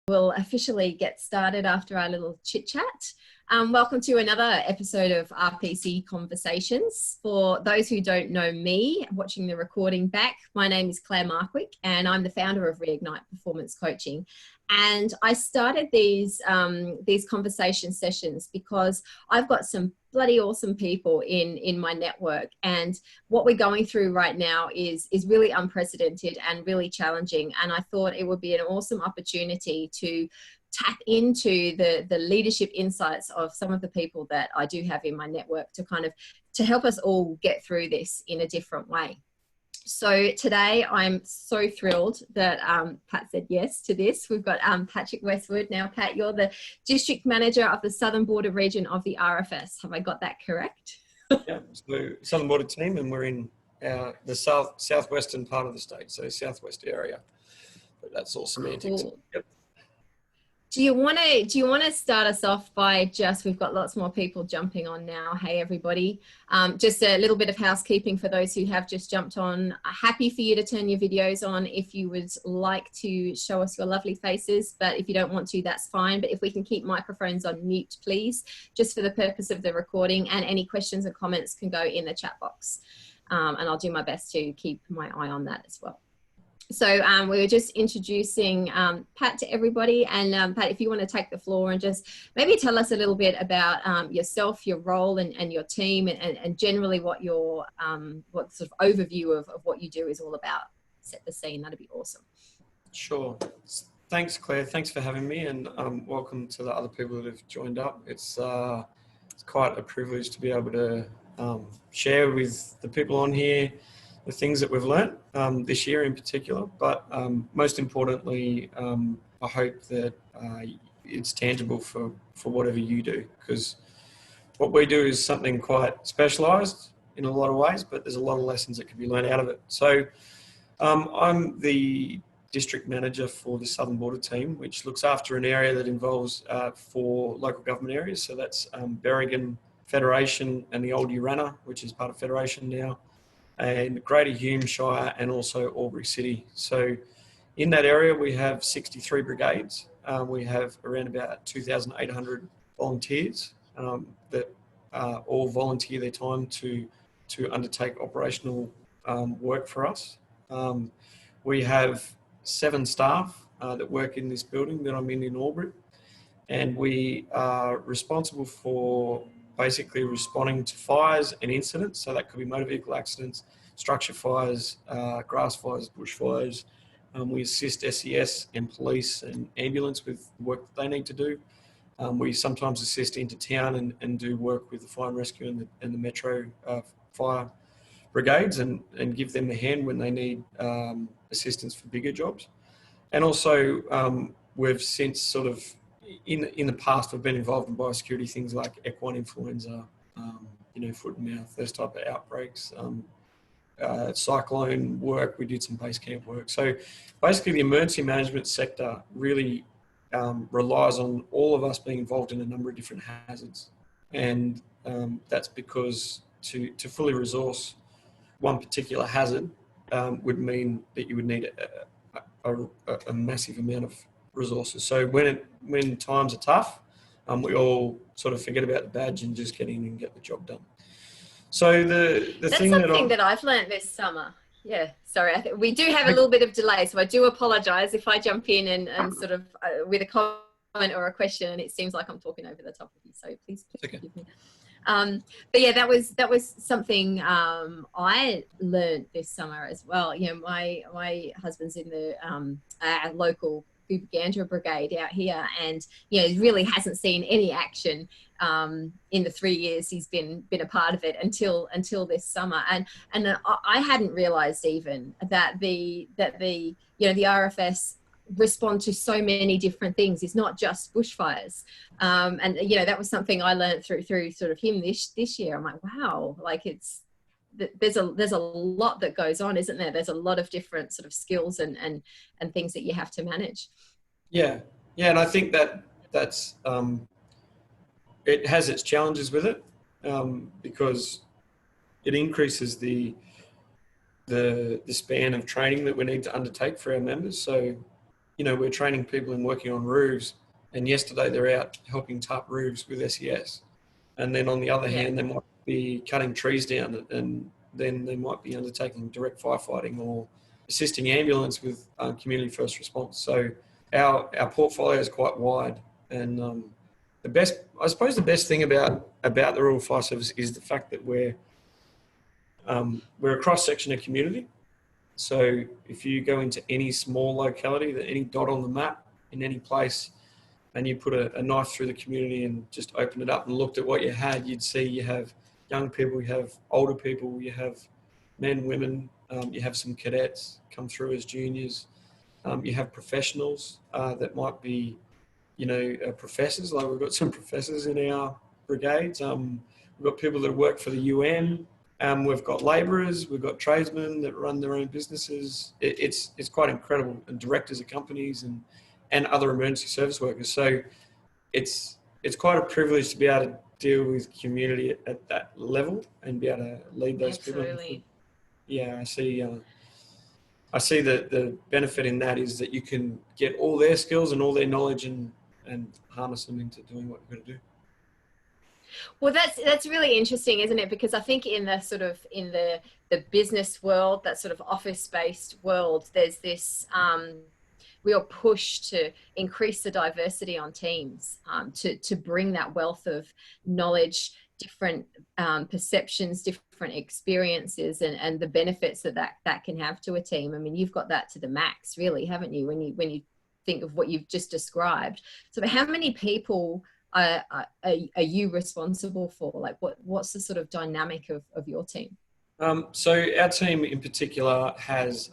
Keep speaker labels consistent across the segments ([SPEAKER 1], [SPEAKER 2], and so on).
[SPEAKER 1] We'll officially get started after our little chit chat. Welcome to another episode of RPC Conversations. For those who don't know me, watching the recording back, my name is Claire Markwick and I'm the founder of Reignite Performance Coaching. And I started these conversation sessions because I've got some bloody awesome people in my network, and what we're going through right now is really unprecedented and really challenging. And I thought it would be an awesome opportunity to tap into the leadership insights of some of the people that I do have in my network to help us all get through this in a different way. So today I'm so thrilled that Pat said yes to this. We've got Patrick Westwood. Now, Pat, you're the District Manager of the Southern Border Region of the RFS. Have I got that correct?
[SPEAKER 2] Yeah, so Southern Border team, and we're in the southwestern part of the state, so southwest area. But that's all semantics.
[SPEAKER 1] Cool.
[SPEAKER 2] Yep.
[SPEAKER 1] Do you want to start us off by we've got lots more people jumping on now. Hey, everybody. Just a little bit of housekeeping for those who have just jumped on. Happy for you to turn your videos on if you would like to show us your lovely faces, but if you don't want to, that's fine. But if we can keep microphones on mute, please, just for the purpose of the recording, and any questions and comments can go in the chat box. And I'll do my best to keep my eye on that as well. So we were just introducing Pat to everybody, and Pat, if you want to take the floor and just maybe tell us a little bit about yourself, your role and your team, and generally what your what sort of overview of what you do is all about. Set the scene, that'd be awesome.
[SPEAKER 2] Sure. Thanks, Claire. Thanks for having me, and welcome to the other people that have joined up. It's quite a privilege to be able to share with the people on here the things that we've learnt this year in particular, but most importantly, I hope that it's tangible for whatever you do, because what we do is something quite specialised in a lot of ways, but there's a lot of lessons that can be learned out of it. So I'm the district manager for the Southern Border team, which looks after an area that involves 4 local government areas. So that's Berrigan, Federation, and the old Urana, which is part of Federation now, and Greater Hume Shire, and also Albury City. So in that area, we have 63 brigades. We have around about 2,800 volunteers that all volunteer their time to undertake operational work for us. We have 7 staff that work in this building that I'm in Albury, and we are responsible for basically responding to fires and incidents. So that could be motor vehicle accidents, structure fires, grass fires, bush fires. We assist SES and police and ambulance with the work that they need to do. We sometimes assist into town and do work with the fire and rescue and the metro fire brigades, and give them a hand when they need assistance for bigger jobs. And also we've since sort of, in the past, we've been involved in biosecurity, things like equine influenza, foot and mouth, those type of outbreaks, cyclone work. We did some base camp work. So basically the emergency management sector really relies on all of us being involved in a number of different hazards. And that's because to fully resource one particular hazard would mean that you would need a massive amount of resources. So when times are tough, we all sort of forget about the badge and just get in and get the job done. So that's thing
[SPEAKER 1] something that I've learned this summer. Yeah, sorry, we do have a little bit of delay, so I do apologise if I jump in and sort of with a comment or a question, and it seems like I'm talking over the top of you. So please forgive me. But yeah, that was something I learned this summer as well. You know, my husband's in the local Gandra brigade out here, and really hasn't seen any action in the 3 years he's been a part of it until this summer, and I hadn't realised even that the RFS respond to so many different things. It's not just bushfires, and that was something I learned through sort of him this year. I'm like, wow, like there's a lot that goes on, isn't there? There's a lot of different sort of skills and things that you have to manage.
[SPEAKER 2] Yeah, and I think that's it has its challenges with it, because it increases the span of training that we need to undertake for our members. So you know, we're training people in working on roofs, and yesterday they're out helping tarp roofs with SES. And then on the other hand, they might be cutting trees down, and then they might be undertaking direct firefighting or assisting ambulance with community first response. So our portfolio is quite wide, and I suppose the best thing about the Rural Fire Service is the fact that we're a cross section of community. So if you go into any small locality, any dot on the map in any place, and you put a knife through the community and just opened it up and looked at what you had, you'd see you have young people, you have older people, you have men, women, you have some cadets come through as juniors, you have professionals that might be, you know, professors. Like we've got some professors in our brigades. We've got people that work for the UN. We've got labourers, we've got tradesmen that run their own businesses. It's quite incredible, and directors of companies and other emergency service workers. So it's quite a privilege to be able to deal with community at that level and be able to lead those people. Yeah, I see that the benefit in that is that you can get all their skills and all their knowledge and harness them into doing what you've got to do.
[SPEAKER 1] Well, that's really interesting, isn't it? Because I think in the sort of the business world, that sort of office-based world, there's this real push to increase the diversity on teams, to bring that wealth of knowledge, different perceptions, different experiences, and the benefits that can have to a team. I mean, you've got that to the max, really, haven't you? When you think of what you've just described. So, how many people are you responsible for? Like, what's the sort of dynamic of your team?
[SPEAKER 2] So our team in particular has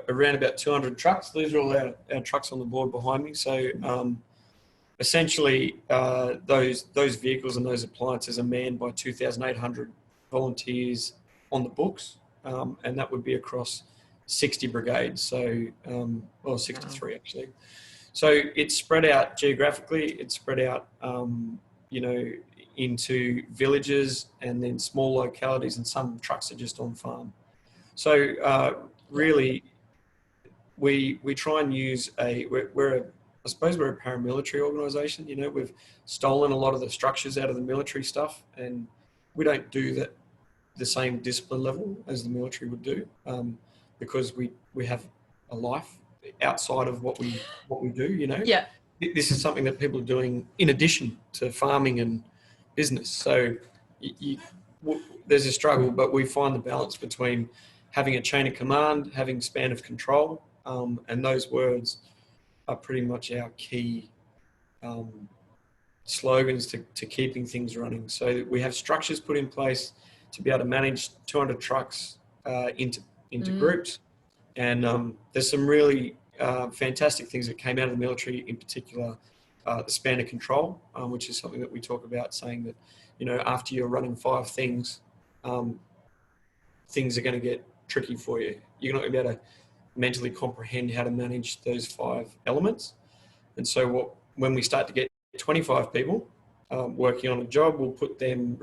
[SPEAKER 2] around about 200 trucks. These are all our trucks on the board behind me. So essentially those vehicles and those appliances are manned by 2,800 volunteers on the books, and that would be across 60 brigades. So, well, 63 actually. So it's spread out geographically. It's spread out, you know, into villages and then small localities, and some trucks are just on farm. So really, we try and use I suppose we're a paramilitary organisation. You know, we've stolen a lot of the structures out of the military stuff, and we don't do that the same discipline level as the military would do, because we have a life outside of what we do, you know.
[SPEAKER 1] Yeah.
[SPEAKER 2] This is something that people are doing in addition to farming and business. So there's a struggle, but we find the balance between having a chain of command, having span of control, and those words are pretty much our key slogans to keeping things running. So we have structures put in place to be able to manage 200 trucks into groups. And there's some really fantastic things that came out of the military, in particular, the span of control, which is something that we talk about, saying that, you know, after you're running 5 things, things are going to get tricky for you. You're not going to be able to mentally comprehend how to manage those 5 elements. And so when we start to get 25 people working on a job, we'll put them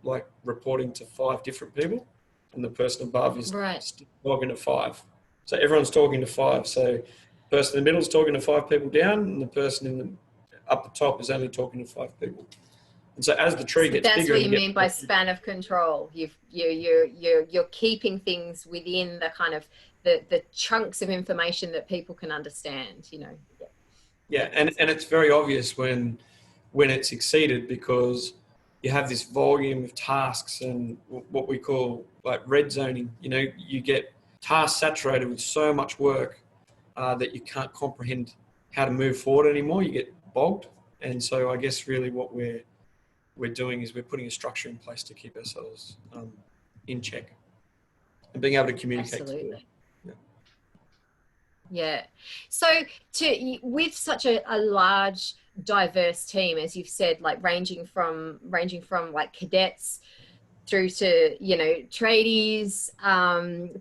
[SPEAKER 2] like reporting to 5 different people, and the person above is talking to 5. So everyone's talking to 5. So the person in the middle is talking to 5 people down, and the person up the top is only talking to 5 people. And so as the tree gets bigger,
[SPEAKER 1] that's what you mean by span of control. You're keeping things within the kind of the chunks of information that people can understand, you know.
[SPEAKER 2] Yeah, and it's very obvious when it's exceeded, because you have this volume of tasks and what we call like red zoning. You know, you get tasks saturated with so much work that you can't comprehend how to move forward anymore. You get bogged. And so I guess really what we're doing is we're putting a structure in place to keep ourselves in check and being able to communicate.
[SPEAKER 1] Absolutely. Yeah. So with such a large, diverse team, as you've said, like ranging from like cadets through to, you know, tradies,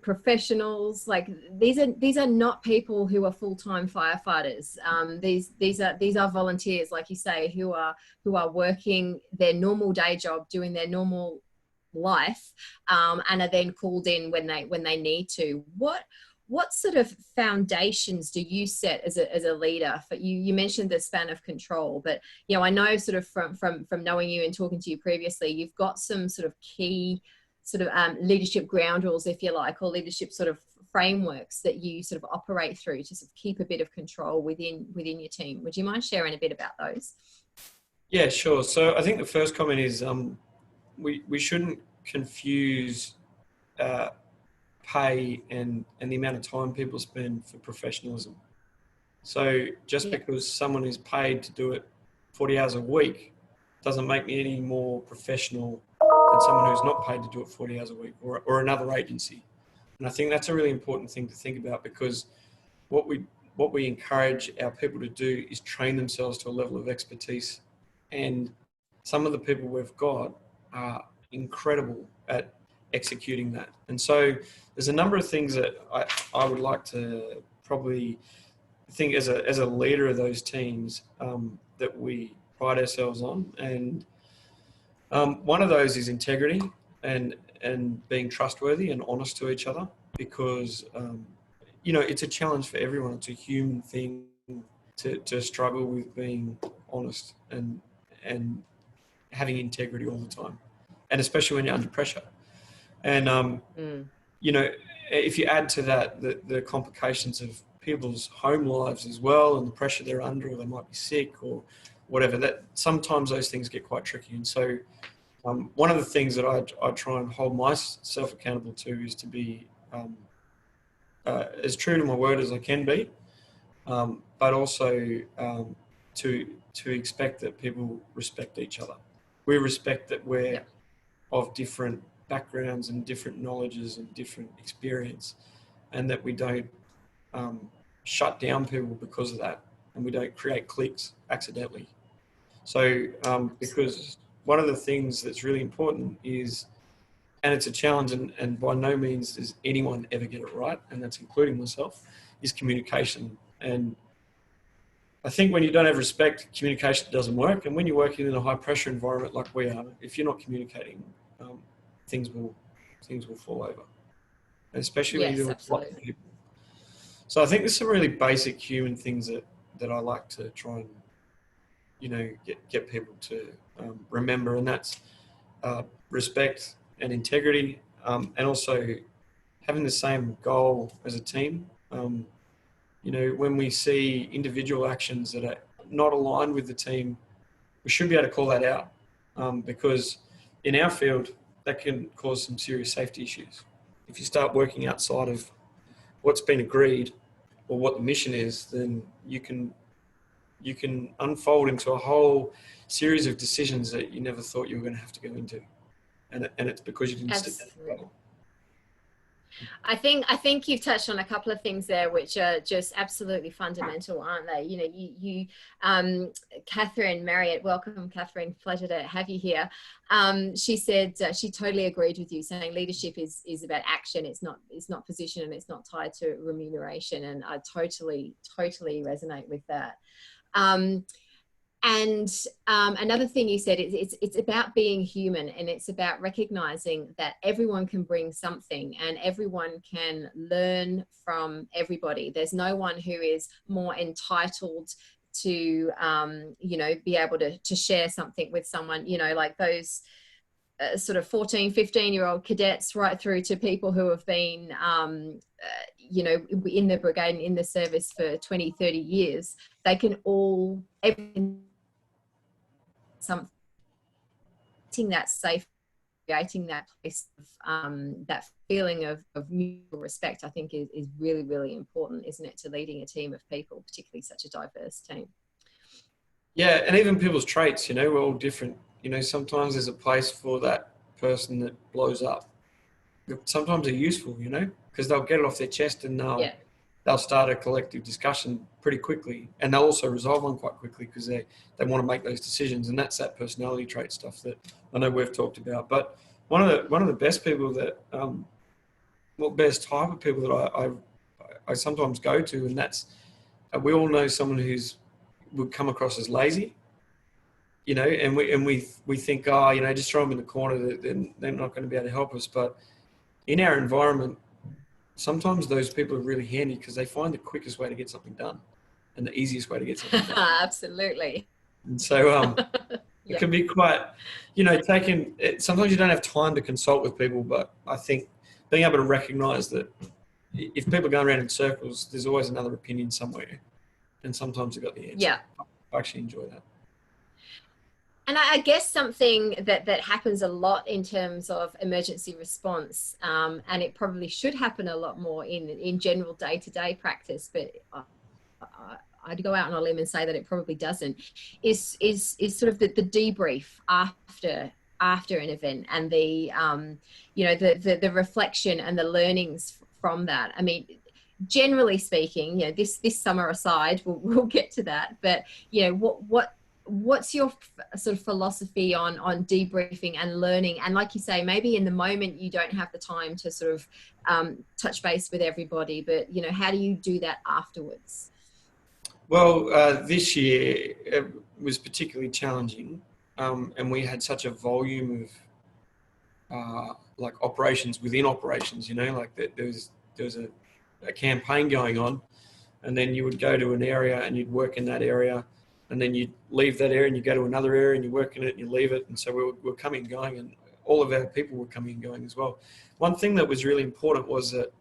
[SPEAKER 1] professionals, like these are not people who are full-time firefighters. These are volunteers, like you say, who are working their normal day job, doing their normal life, and are then called in when they need to. what sort of foundations do you set as a leader? For you mentioned the span of control, but you know, I know sort of from knowing you and talking to you previously, you've got some sort of key sort of leadership ground rules, if you like, or leadership sort of frameworks that you sort of operate through to sort of keep a bit of control within your team. Would you mind sharing a bit about those?
[SPEAKER 2] Yeah, sure. So I think the first comment is we shouldn't confuse pay and the amount of time people spend for professionalism. So just because someone is paid to do it 40 hours a week doesn't make me any more professional than someone who's not paid to do it 40 hours a week, or another agency. And I think that's a really important thing to think about, because what we encourage our people to do is train themselves to a level of expertise. And some of the people we've got are incredible at executing that. And so there's a number of things that I would like to probably think as a leader of those teams that we pride ourselves on. And one of those is integrity and being trustworthy and honest to each other, because you know, it's a challenge for everyone. It's a human thing to struggle with being honest and having integrity all the time, and especially when you're under pressure. And you know, if you add to that the complications of people's home lives as well, and the pressure they're under, or they might be sick or whatever, that sometimes those things get quite tricky. And so one of the things that I try and hold myself accountable to is to be as true to my word as I can be, but also to expect that people respect each other. We respect that we're of different backgrounds and different knowledges and different experience, and that we don't shut down people because of that, and we don't create cliques accidentally. So because one of the things that's really important is, and it's a challenge, and by no means does anyone ever get it right, and that's including myself, is communication. And I think when you don't have respect, communication doesn't work. And when you're working in a high pressure environment like we are, if you're not communicating, things will fall over, and especially when you're doing lots of people. So I think there's some really basic human things that I like to try and, you know, get people to remember, and that's respect and integrity, and also having the same goal as a team. You know, when we see individual actions that are not aligned with the team, we should be able to call that out, because in our field, that can cause some serious safety issues. If you start working outside of what's been agreed or what the mission is, then you can unfold into a whole series of decisions that you never thought you were going to have to go into. And it's because you didn't stick together.
[SPEAKER 1] I think you've touched on a couple of things there which are just absolutely fundamental, aren't they? You know, you Catherine Marriott, welcome, Catherine, pleasure to have you here. She said she totally agreed with you, saying leadership is about action. It's not position, and it's not tied to remuneration. And I totally resonate with that. And another thing you said, it's about being human, and it's about recognizing that everyone can bring something and everyone can learn from everybody. There's no one who is more entitled to, you know, be able to share something with someone, you know, like those sort of 14, 15-year-old cadets right through to people who have been, you know, in the brigade and in the service for 20, 30 years. They can all, something that's safe, creating that place of that feeling of mutual respect, I think is really, really important, isn't it, to leading a team of people, particularly such a diverse team.
[SPEAKER 2] Yeah, and even people's traits, you know, we're all different. You know, sometimes there's a place for that person that blows up. Sometimes they're useful, you know, because they'll get it off their chest, and they'll start a collective discussion pretty quickly, and they'll also resolve one quite quickly because they want to make those decisions. And that's that personality trait stuff that I know we've talked about. But one of the best people that, best type of people that I sometimes go to, and that's, we all know someone who's would come across as lazy, you know, and we think, oh, you know, just throw them in the corner, they're not going to be able to help us. But in our environment, sometimes those people are really handy because they find the quickest way to get something done and the easiest way to get something done.
[SPEAKER 1] Absolutely.
[SPEAKER 2] And so it
[SPEAKER 1] Yeah.
[SPEAKER 2] can be quite, sometimes you don't have time to consult with people, but I think being able to recognize that if people are going around in circles, there's always another opinion somewhere, and sometimes they've got the answer.
[SPEAKER 1] Yeah.
[SPEAKER 2] I actually enjoy that.
[SPEAKER 1] And I guess something that happens a lot in terms of emergency response, and it probably should happen a lot more in general day-to-day practice, but I'd go out on a limb and say that it probably doesn't, is sort of the debrief after an event, and the the reflection and the learnings from that. I mean, generally speaking, this summer aside, we'll get to that, but what's your sort of philosophy on debriefing and learning? And like you say, maybe in the moment you don't have the time to sort of touch base with everybody, but how do you do that afterwards?
[SPEAKER 2] Well, this year it was particularly challenging, and we had such a volume of like operations within operations. Like there was a campaign going on, and then you would go to an area and you'd work in that area, and then you'd leave that area and you go to another area and you work in it and you leave it. And so we were coming and going, and all of our people were coming and going as well. One thing that was really important was that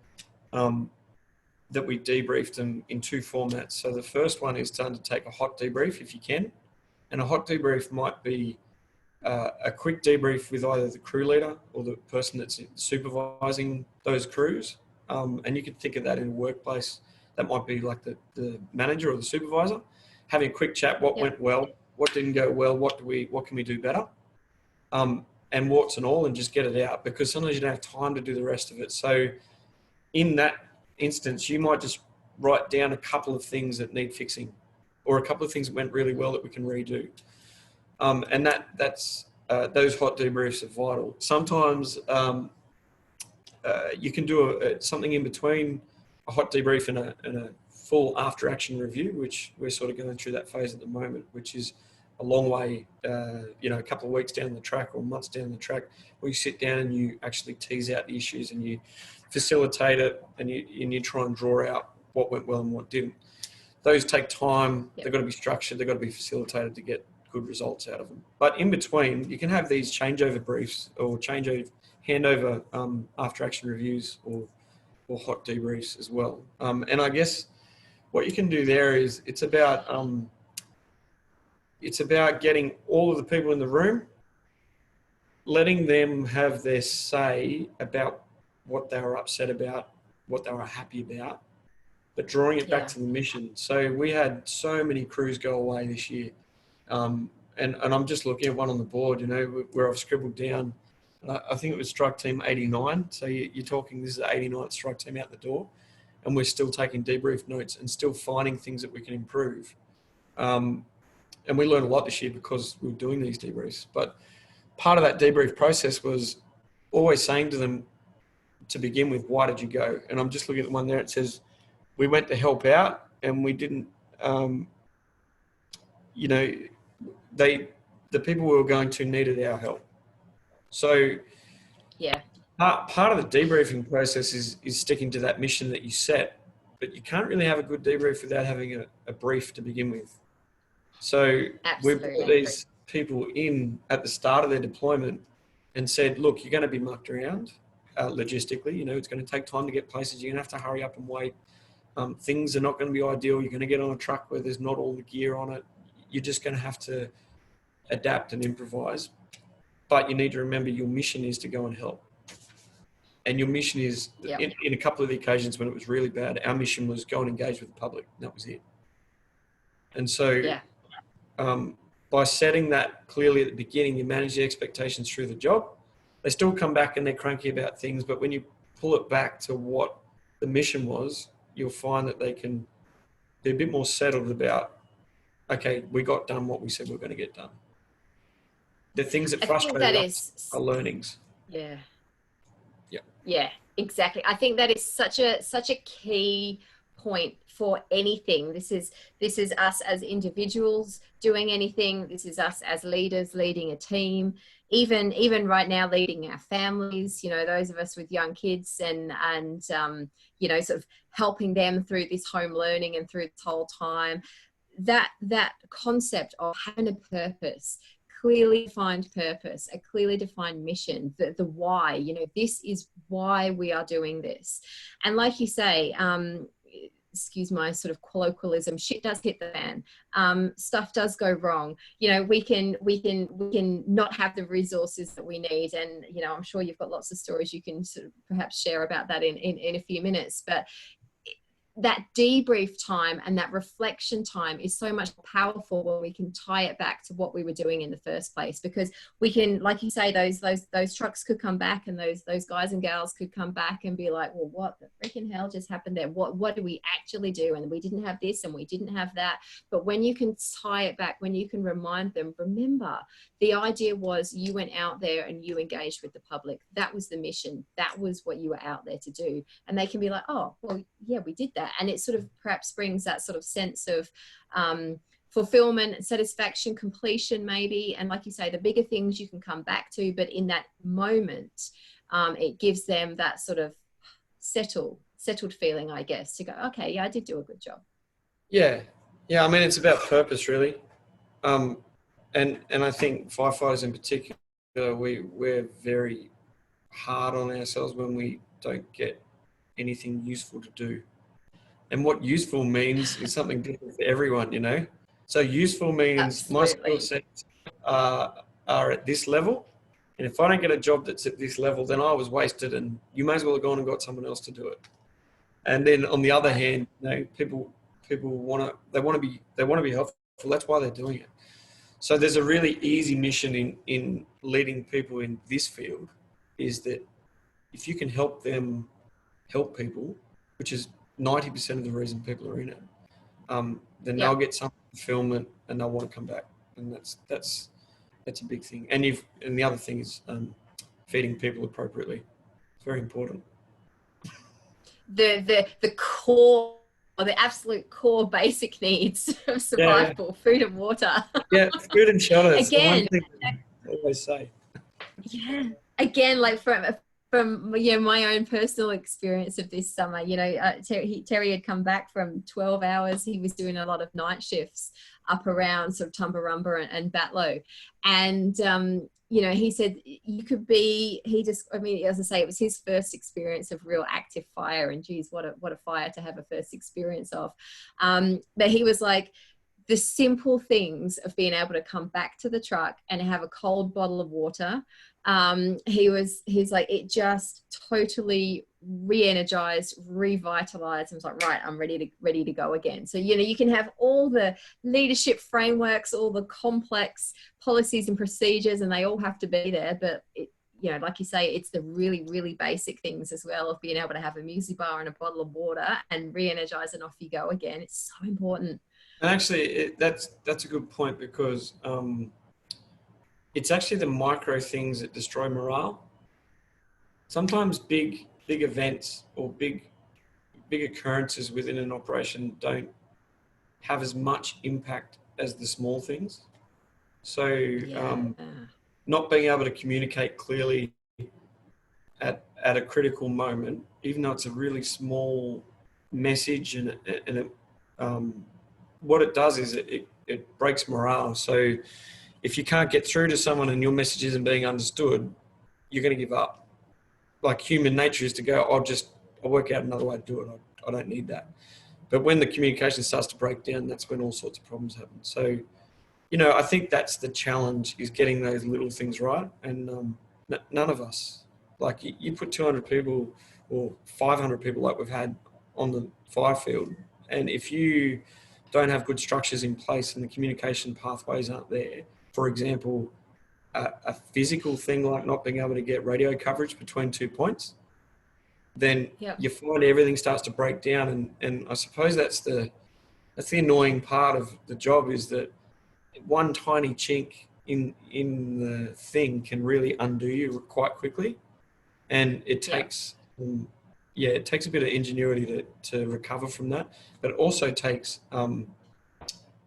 [SPEAKER 2] that we debriefed them in two formats. So the first one is to undertake a hot debrief if you can. And a hot debrief might be a quick debrief with either the crew leader or the person that's supervising those crews. And you could think of that in a workplace. That might be like the manager or the supervisor, having a quick chat, what went well, what didn't go well, what can we do better? And warts and all, and just get it out, because sometimes you don't have time to do the rest of it. So in that instance, you might just write down a couple of things that need fixing, or a couple of things that went really well that we can redo. And that's those hot debriefs are vital. Sometimes you can do something in between a hot debrief and a full after action review, which we're sort of going through that phase at the moment, which is a long way, a couple of weeks down the track or months down the track, where you sit down and you actually tease out the issues and you facilitate it, and you try and draw out what went well and what didn't. Those take time. They've got to be structured. They've got to be facilitated to get good results out of them. But in between, you can have these changeover briefs or handover after action reviews or hot debriefs as well. And I guess what you can do there is it's about getting all of the people in the room, letting them have their say about what they were upset about, what they were happy about, but drawing it back to the mission. So we had so many crews go away this year. And I'm just looking at one on the board, where I've scribbled down, I think it was strike team 89. So you're talking, this is the 89th strike team out the door, and we're still taking debrief notes and still finding things that we can improve. And we learned a lot this year because we were doing these debriefs. But part of that debrief process was always saying to them, to begin with, why did you go? And I'm just looking at the one there. It says, we went to help out, and we didn't, the people we were going to needed our help. So part of the debriefing process is sticking to that mission that you set, but you can't really have a good debrief without having a brief to begin with. So we brought these people in at the start of their deployment and said, look, you're going to be mucked around logistically. It's going to take time to get places. You're going to have to hurry up and wait. Things are not going to be ideal. You're going to get on a truck where there's not all the gear on it. You're just going to have to adapt and improvise. But you need to remember your mission is to go and help. And your mission is, in a couple of the occasions when it was really bad, our mission was go and engage with the public. And that was it. And so by setting that clearly at the beginning, you manage the expectations through the job. They still come back and they're cranky about things, but when you pull it back to what the mission was, you'll find that they can be a bit more settled about, okay, we got done what we said we were going to get done. The things that frustrate us are learnings.
[SPEAKER 1] Yeah, exactly. I think that is such a key point for anything. This is us as individuals doing anything. This is us as leaders leading a team. even right now, leading our families, you know, those of us with young kids, and you know, sort of helping them through this home learning and through this whole time, that concept of having a purpose, clearly defined purpose, a clearly defined mission, the why, you know, this is why we are doing this. And like you say, excuse my sort of colloquialism, shit does hit the fan. Stuff does go wrong. You know, we can not have the resources that we need. And, you know, I'm sure you've got lots of stories you can sort of perhaps share about that in a few minutes. But that debrief time and that reflection time is so much powerful when we can tie it back to what we were doing in the first place, because we can, like you say, those trucks could come back, and those guys and gals could come back and be like, well, what the freaking hell just happened there? What do we actually do? And we didn't have this and we didn't have that. But when you can tie it back, when you can remind them, remember, the idea was you went out there and you engaged with the public. That was the mission. That was what you were out there to do. And they can be like, oh, well, yeah, we did that. And it sort of perhaps brings that sort of sense of fulfillment, satisfaction, completion maybe. And like you say, the bigger things you can come back to, but in that moment, it gives them that sort of settled feeling, I guess, to go, okay, yeah, I did do a good job.
[SPEAKER 2] Yeah. I mean, it's about purpose, really. And I think firefighters in particular, we're very hard on ourselves when we don't get anything useful to do. And what useful means is something different for everyone, you know. So useful means my skill sets are at this level, and if I don't get a job that's at this level, then I was wasted, and you may as well have gone and got someone else to do it. And then on the other hand, you know, people want to be helpful. That's why they're doing it. So there's a really easy mission in leading people in this field, is that if you can help them help people, which is 90% of the reason people are in it, then they'll get some fulfillment and they'll want to come back. And that's a big thing. And the other thing is feeding people appropriately. It's very important.
[SPEAKER 1] The core, or the absolute core basic needs of survival, food and water.
[SPEAKER 2] Yeah, food and shelter.
[SPEAKER 1] Again,
[SPEAKER 2] the one thing I always say.
[SPEAKER 1] Yeah, again, like from you know, my own personal experience of this summer, you know, Terry had come back from 12 hours. He was doing a lot of night shifts up around sort of Tumbarumba and Batlow. And, you know, he said you could be, I mean, as I say, it was his first experience of real active fire, and geez, what a fire to have a first experience of. But he was like, the simple things of being able to come back to the truck and have a cold bottle of water. He's like, it just totally re-energized, revitalized, and was like, right, I'm ready to go again. So, you know, you can have all the leadership frameworks, all the complex policies and procedures, and they all have to be there. But you know, like you say, it's the really, really basic things as well, of being able to have a muesli bar and a bottle of water and re-energize, and off you go again. It's so important.
[SPEAKER 2] And actually, that's a good point, because it's actually the micro things that destroy morale. Sometimes big events or big occurrences within an operation don't have as much impact as the small things. So not being able to communicate clearly at a critical moment, even though it's a really small message, and what it does is it breaks morale. So if you can't get through to someone and your message isn't being understood, you're going to give up. Like, human nature is to go, I'll work out another way to do it. I don't need that. But when the communication starts to break down, that's when all sorts of problems happen. So, you know, I think that's the challenge, is getting those little things right. And none of us, like, you put 200 people or 500 people like we've had on the fire field, and if you don't have good structures in place and the communication pathways aren't there, for example, a physical thing like not being able to get radio coverage between 2 points, then you find everything starts to break down. And I suppose that's the annoying part of the job, is that one tiny chink in the thing can really undo you quite quickly. And it takes, it takes a bit of ingenuity to recover from that, but it also takes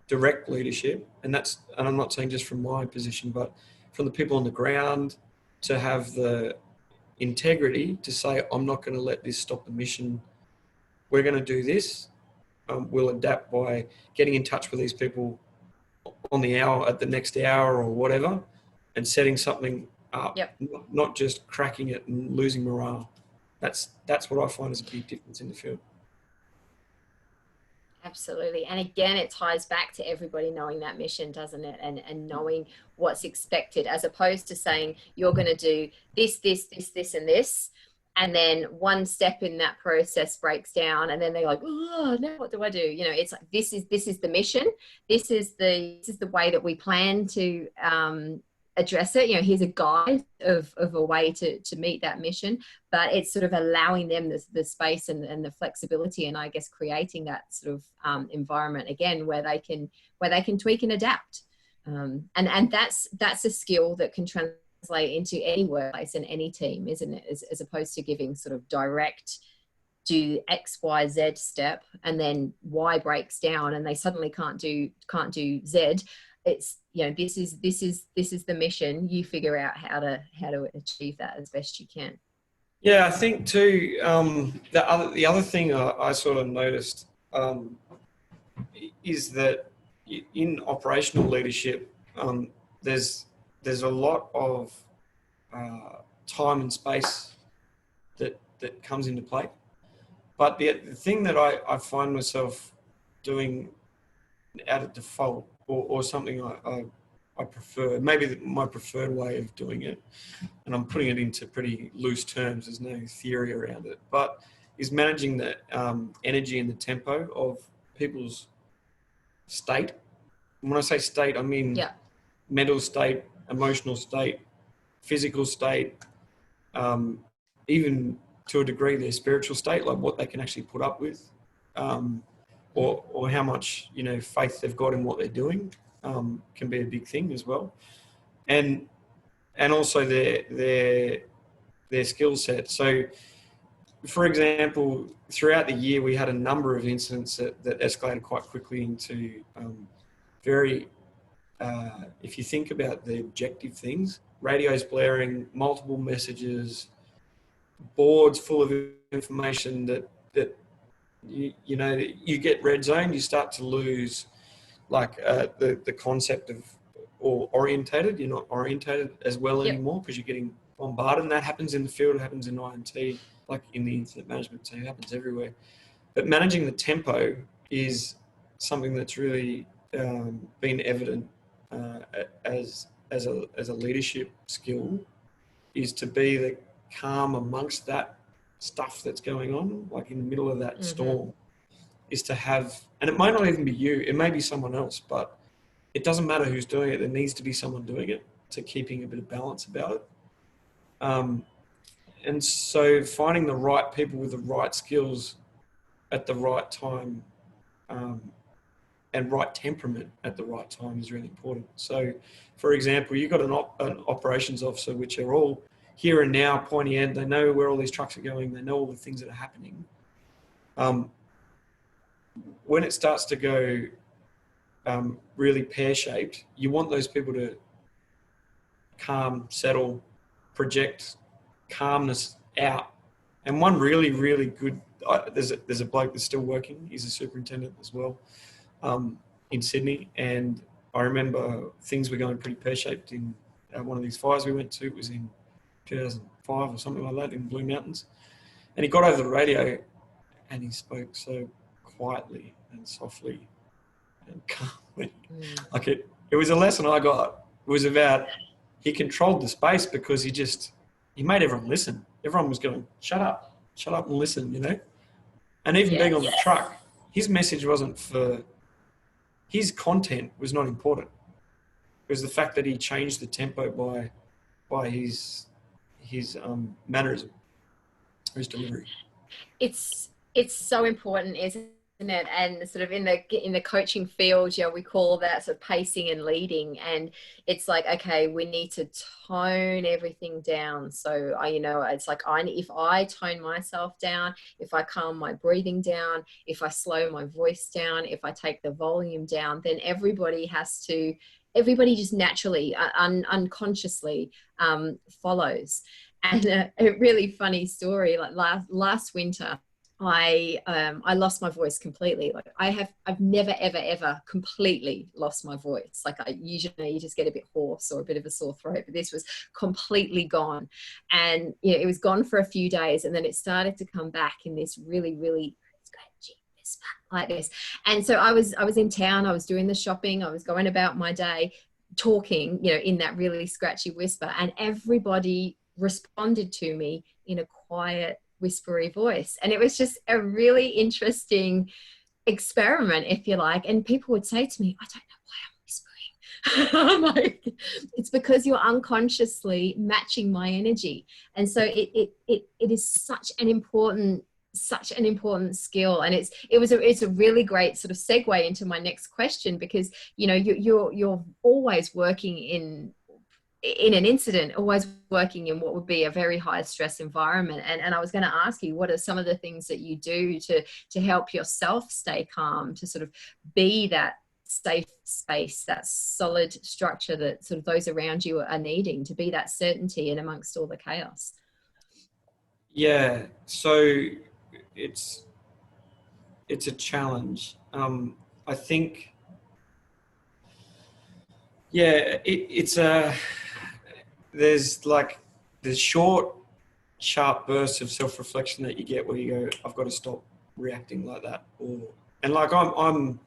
[SPEAKER 2] direct leadership. And I'm not saying just from my position, but from the people on the ground to have the integrity to say, I'm not going to let this stop the mission. We're going to do this. We'll adapt by getting in touch with these people on the hour, at the next hour or whatever, and setting something up,
[SPEAKER 1] Yep.
[SPEAKER 2] not just cracking it and losing morale. That's what I find is a big difference in the field.
[SPEAKER 1] Absolutely. And again, it ties back to everybody knowing that mission, doesn't it? And knowing what's expected, as opposed to saying you're going to do this, this, this, this, and this. And then one step in that process breaks down, and then they're like, oh, now what do I do? You know, it's like, this is the mission. This is the way that we plan to address it. You know, here's a guide of a way to meet that mission, but it's sort of allowing them the space and the flexibility, and I guess creating that sort of environment again where they can tweak and adapt. And that's a skill that can translate into any workplace and any team, isn't it? As opposed to giving sort of direct, do X, Y, Z step, and then Y breaks down and they suddenly can't do Z. It's, you know, this is the mission. You figure out how to achieve that as best you can.
[SPEAKER 2] Yeah, I think too. The other thing I sort of noticed is that in operational leadership, there's a lot of time and space that comes into play. But the thing that I find myself doing out of default, or something I prefer, maybe my preferred way of doing it, and I'm putting it into pretty loose terms, there's no theory around it, but is managing the energy and the tempo of people's state. And when I say state, I mean mental state, emotional state, physical state, even to a degree their spiritual state, like what they can actually put up with, or how much, you know, faith they've got in what they're doing, can be a big thing as well, and also their skill set. So, for example, throughout the year we had a number of incidents that escalated quite quickly into very, if you think about the objective things, radios blaring, multiple messages, boards full of information that you know, you get red zone, you start to lose like the concept of, or orientated. You're not orientated as well anymore because you're getting bombarded, and that happens in the field, it happens in INT, like in the incident management team, it happens everywhere. But managing the tempo is something that's really been evident as a leadership skill, is to be the calm amongst that stuff that's going on, like in the middle of that storm, is to have, and it might not even be you, it may be someone else, but it doesn't matter who's doing it, there needs to be someone doing it, to keeping a bit of balance about it. And so finding the right people with the right skills at the right time, and right temperament at the right time is really important. So, for example, you've got an operations officer, which are all here and now, pointy end. They know where all these trucks are going. They know all the things that are happening. When it starts to go really pear-shaped, you want those people to calm, settle, project calmness out. And one really, really good, there's a bloke that's still working. He's a superintendent as well, in Sydney. And I remember things were going pretty pear-shaped in one of these fires we went to. It was in 2005 or something like that in Blue Mountains. And he got over the radio and he spoke so quietly and softly and calmly. Like it was a lesson I got. It was about, he controlled the space because he made everyone listen. Everyone was going, shut up and listen, you know? And even being on the truck, his message wasn't for, his content was not important. It was the fact that he changed the tempo by his mannerism, his delivery.
[SPEAKER 1] It's so important, isn't it? And sort of in the coaching field, we call that sort of pacing and leading. And it's like, okay, we need to tone everything down. So it's like, if I tone myself down, if I calm my breathing down, if I slow my voice down, if I take the volume down, then everybody has to everybody just naturally, unconsciously follows. And a really funny story, like last winter, I lost my voice completely. Like I've never ever completely lost my voice. Like I usually just get a bit hoarse or a bit of a sore throat, but this was completely gone. And it was gone for a few days, and then it started to come back in this really scratchy whisper like this. And so I was in town, I was doing the shopping, I was going about my day, talking, in that really scratchy whisper, and everybody responded to me in a quiet, whispery voice. And it was just a really interesting experiment, if you like. And people would say to me, I don't know why I'm whispering. I'm like, it's because you're unconsciously matching my energy. And so it is such an important skill. And it's a really great sort of segue into my next question, because you're always working in an incident, always working in what would be a very high stress environment. And I was going to ask you, what are some of the things that you do to help yourself stay calm, to sort of be that safe space, that solid structure that sort of those around you are needing, to be that certainty in amongst all the chaos?
[SPEAKER 2] Yeah, so it's a challenge. I think, there's short, sharp bursts of self-reflection that you get where you go, I've got to stop reacting like that. And like I'm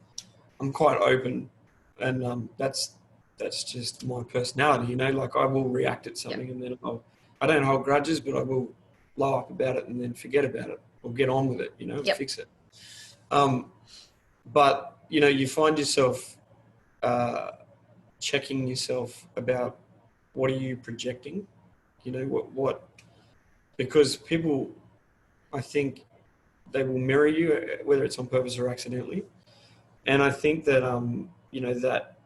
[SPEAKER 2] quite open, and that's just my personality, like I will react at something, and then I don't hold grudges, but I will blow up about it and then forget about it or get on with it, fix it. But you find yourself checking yourself about what are you projecting, what because people, I think, they will mirror you, whether it's on purpose or accidentally. And I think that that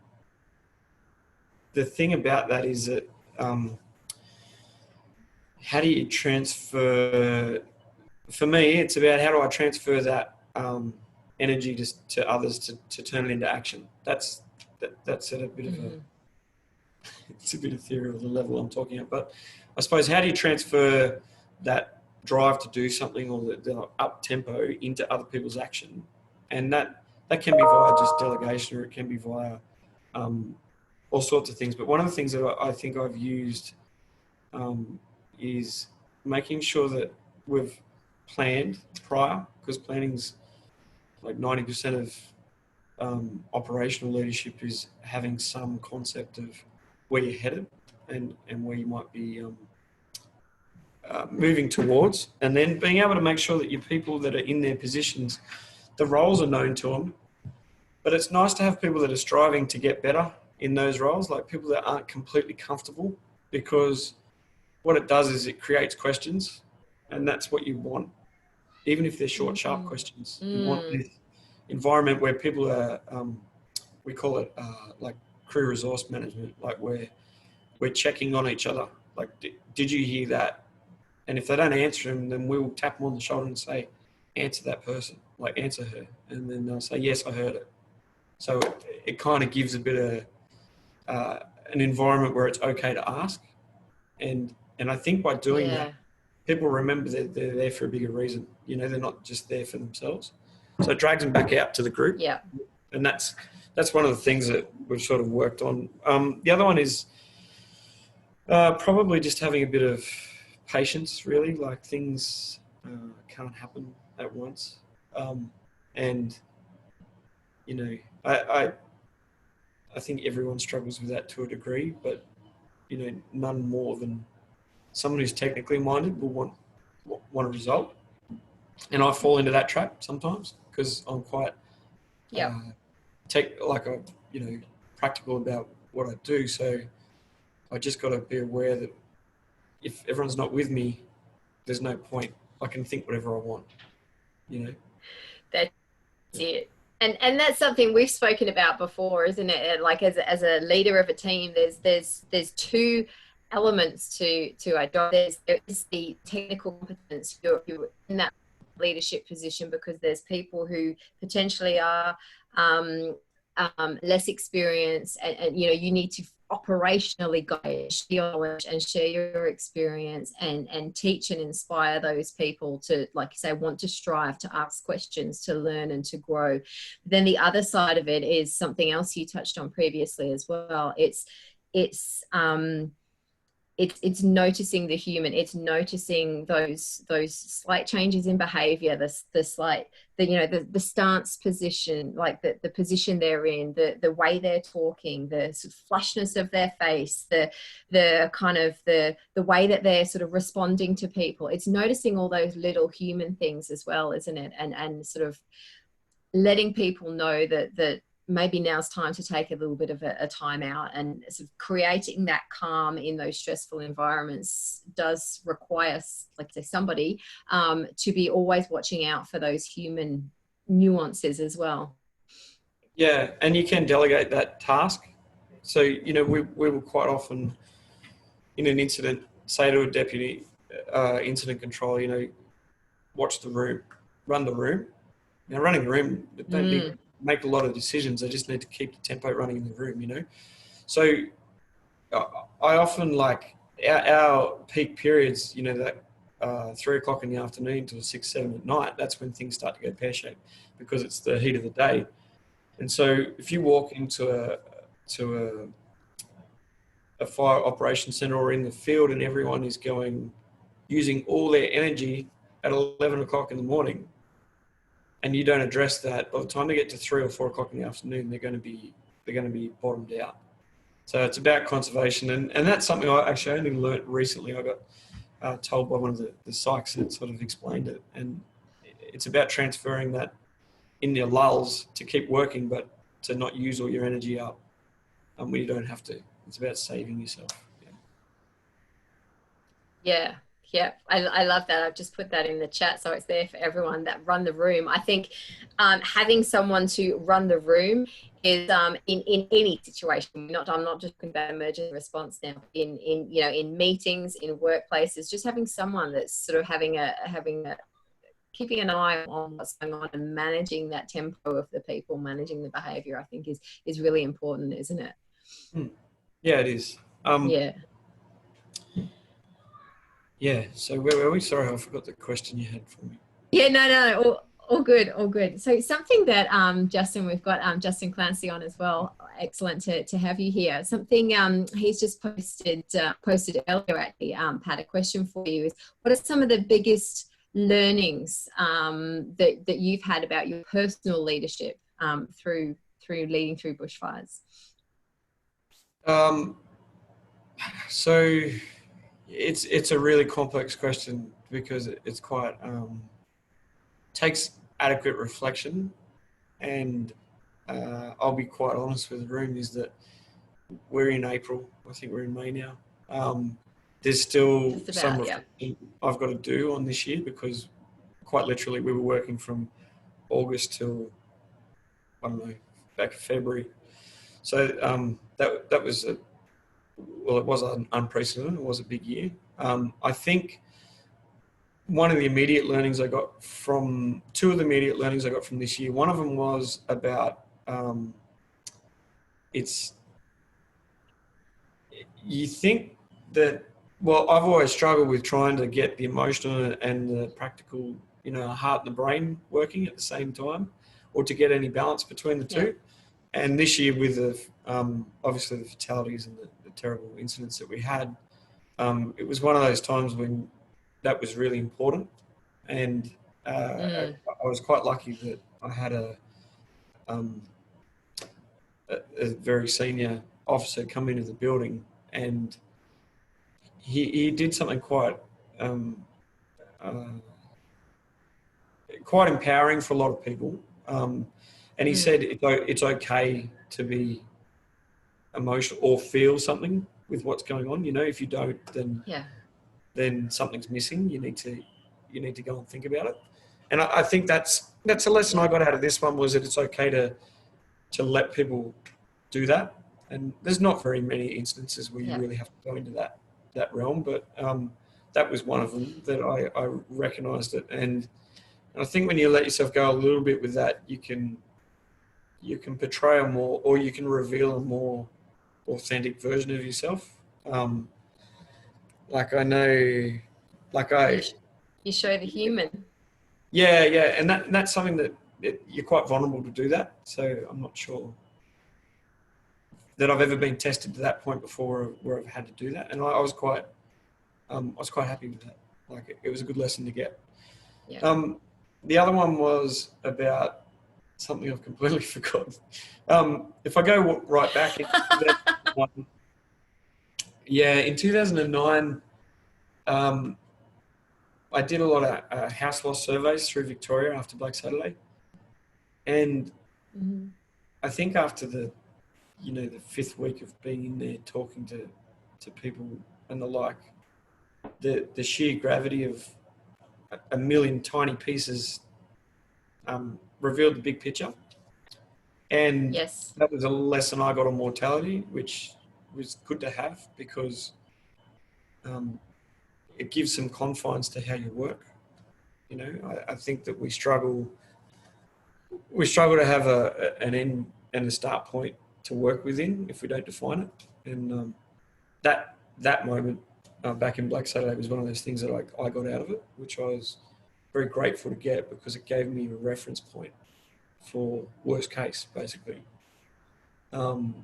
[SPEAKER 2] the thing about that is that how do you transfer? For me, it's about how do I transfer that energy to others to turn it into action. That's at a bit of a it's a bit of theory of the level I'm talking at. But I suppose, how do you transfer that drive to do something, or the up tempo, into other people's action? And that can be via just delegation, or it can be via all sorts of things. But one of the things that I think I've used is making sure that we've planned prior, because planning's like 90% of operational leadership is having some concept of where you're headed and where you might be moving towards, and then being able to make sure that your people that are in their positions, the roles are known to them. But it's nice to have people that are striving to get better in those roles, like people that aren't completely comfortable, because what it does is it creates questions, and that's what you want, even if they're short, sharp questions. You want this environment where people are, we call it like crew resource management, like where we're checking on each other. Like, did you hear that? And if they don't answer them, then we'll tap them on the shoulder and say, answer that person, like answer her. And then they'll say, yes, I heard it. So it kind of gives a bit of an environment where it's okay to ask. And I think by doing that, people remember that they're there for a bigger reason. They're not just there for themselves. So it drags them back out to the group. Yeah. And that's one of the things that we've sort of worked on. The other one is probably just having a bit of patience, really. Like, things can't happen at once. And, I think everyone struggles with that to a degree, but, none more than someone who's technically minded will want a result. And I fall into that trap sometimes, because I'm quite practical about what I do. So I just got to be aware that if everyone's not with me, there's no point. I can think whatever I want,
[SPEAKER 1] That's it. And that's something we've spoken about before, isn't it? Like, as a leader of a team, there's two elements to adopt. There is the technical competence. You're in that leadership position because there's people who potentially are less experience, and you know, you need to operationally guide, share your knowledge and share your experience, and teach and inspire those people to, like you say, want to strive, to ask questions, to learn and to grow. Then the other side of it is something else you touched on previously as well. It's noticing the human. It's noticing those slight changes in behavior, the stance position, like the position they're in, the way they're talking, the sort of flushness of their face, the kind of the way that they're sort of responding to people. It's noticing all those little human things as well, isn't it? And sort of letting people know that maybe now's time to take a little bit of a time out, and sort of creating that calm in those stressful environments does require, like I say, somebody to be always watching out for those human nuances as well.
[SPEAKER 2] Yeah, and you can delegate that task. So, you know, we will quite often in an incident say to a deputy incident control, you know, watch the room, run the room. Now, running the room, they don't need to make a lot of decisions. They just need to keep the tempo running in the room, you know. So I often, like, our peak periods, you know, that 3 o'clock in the afternoon till 6, 7 at night, that's when things start to go pear-shaped because it's the heat of the day. And so if you walk into a fire operations center or in the field and everyone is using all their energy at 11 o'clock in the morning, and you don't address that, by the time they get to 3 or 4 o'clock in the afternoon, they're going to be bottomed out. So it's about conservation, and that's something I actually only learnt recently. I got told by one of the psychs that sort of explained it, and it's about transferring that in your lulls to keep working, but to not use all your energy up when you don't have to. It's about saving yourself.
[SPEAKER 1] Yeah. Yeah, I love that. I've just put that in the chat, so it's there for everyone that run the room. I think having someone to run the room is in any situation. I'm not just talking about emergency response now. In meetings, in workplaces, just having someone that's sort of keeping an eye on what's going on and managing that tempo of the people, managing the behaviour, I think is really important, isn't it?
[SPEAKER 2] Yeah, it is.
[SPEAKER 1] Yeah.
[SPEAKER 2] Yeah, so where were we? Sorry, I forgot the question you had for me.
[SPEAKER 1] Yeah, no, all good. So something that, Justin, we've got Justin Clancy on as well. Excellent to have you here. Something he's just posted earlier, actually, Pat, a question for you is, what are some of the biggest learnings that you've had about your personal leadership through leading through bushfires?
[SPEAKER 2] So it's a really complex question because it's quite takes adequate reflection, and I'll be quite honest with the room is that we're in April. I think we're in May now. There's still some reflection I've got to do on this year, because quite literally we were working from August till, I don't know, back in February. So that was it was unprecedented. It was a big year. I think two of the immediate learnings I got from this year, one of them was about you think that, well, I've always struggled with trying to get the emotional and the practical, heart and the brain working at the same time, or to get any balance between the two. And this year, with obviously the fatalities and the terrible incidents that we had, it was one of those times when that was really important. And I was quite lucky that I had a very senior officer come into the building, and he did something quite empowering for a lot of people. And he said it's okay to be emotional or feel something with what's going on. If you don't, then something's missing. You need to go and think about it. And I think that's a lesson I got out of this one, was that it's okay to let people do that. And there's not very many instances where you really have to go into that realm, but that was one of them that I recognised it. And I think when you let yourself go a little bit with that, you can you can portray a more, or you can reveal a more authentic version of yourself. Like I know, like
[SPEAKER 1] you show the human.
[SPEAKER 2] yeah, and that's something that you're quite vulnerable to do that. So I'm not sure that I've ever been tested to that point before where I've had to do that, and I was quite happy with that. Like it was a good lesson to get.
[SPEAKER 1] Yeah.
[SPEAKER 2] The other one was about something I've completely forgotten. If I go right back in 2009, in 2009, I did a lot of house loss surveys through Victoria after Black Saturday, and I think after the fifth week of being in there talking to people and the like, the sheer gravity of a million tiny pieces revealed the big picture. And
[SPEAKER 1] yes,
[SPEAKER 2] that was a lesson I got on mortality, which was good to have because it gives some confines to how you work. You know, I think that we struggle to have an end and a start point to work within if we don't define it. And that moment back in Black Saturday was one of those things that I got out of it, which I was very grateful to get because it gave me a reference point for worst case, basically. And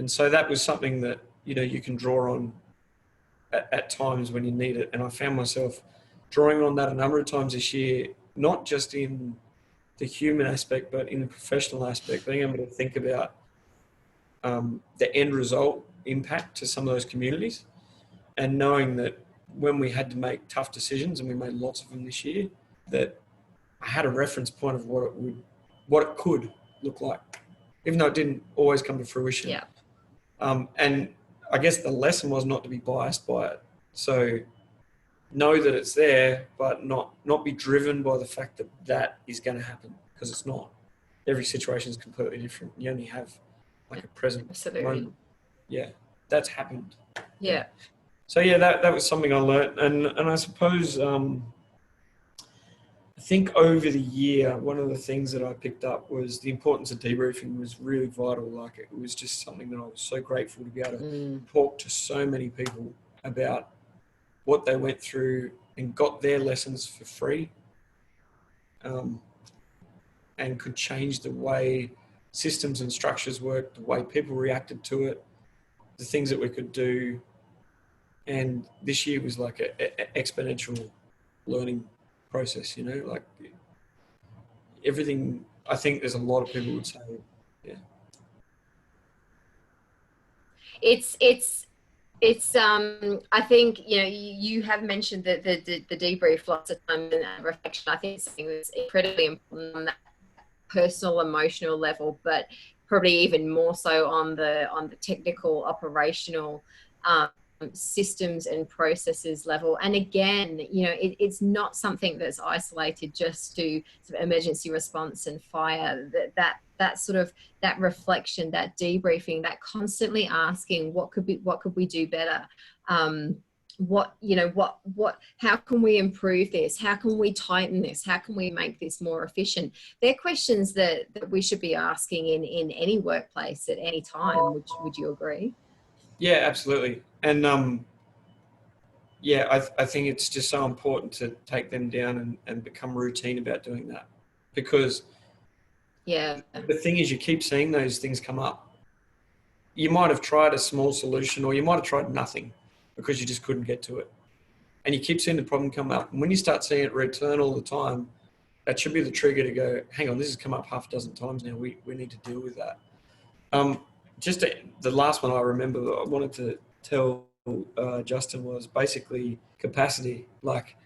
[SPEAKER 2] so that was something that, you can draw on at times when you need it. And I found myself drawing on that a number of times this year, not just in the human aspect, but in the professional aspect, being able to think about the end result impact to some of those communities, and knowing that when we had to make tough decisions, and we made lots of them this year, that I had a reference point of what it could look like, even though it didn't always come to fruition.
[SPEAKER 1] Yeah.
[SPEAKER 2] And I guess the lesson was not to be biased by it. So know that it's there, but not be driven by the fact that is going to happen, because it's not. Every situation is completely different. You only have like a present moment. Yeah, that's happened.
[SPEAKER 1] Yeah.
[SPEAKER 2] So yeah, that was something I learned, and I suppose I think over the year, one of the things that I picked up was the importance of debriefing was really vital. Like it was just something that I was so grateful to be able to talk to so many people about what they went through and got their lessons for free, and could change the way systems and structures worked, the way people reacted to it, the things that we could do. And this year was like an exponential learning process, like everything. I think there's a lot of people would say, yeah.
[SPEAKER 1] It's I think, you have mentioned the debrief lots of times, and reflection, I think, is something that's incredibly important on that personal, emotional level, but probably even more so on the technical, operational systems and processes level. And again, it's not something that's isolated just to sort of emergency response and fire. That sort of that reflection, that debriefing, that constantly asking what could we do better, how can we improve this, how can we tighten this, how can we make this more efficient? They're questions that we should be asking in any workplace at any time. Would you agree?
[SPEAKER 2] Yeah, absolutely. And I think it's just so important to take them down and become routine about doing that, because the thing is, you keep seeing those things come up. You might have tried a small solution, or you might have tried nothing because you just couldn't get to it, and you keep seeing the problem come up. And when you start seeing it return all the time, that should be the trigger to go, hang on, this has come up half a dozen times now. We need to deal with that. The last one I remember that I wanted to tell Justin was basically capacity. Like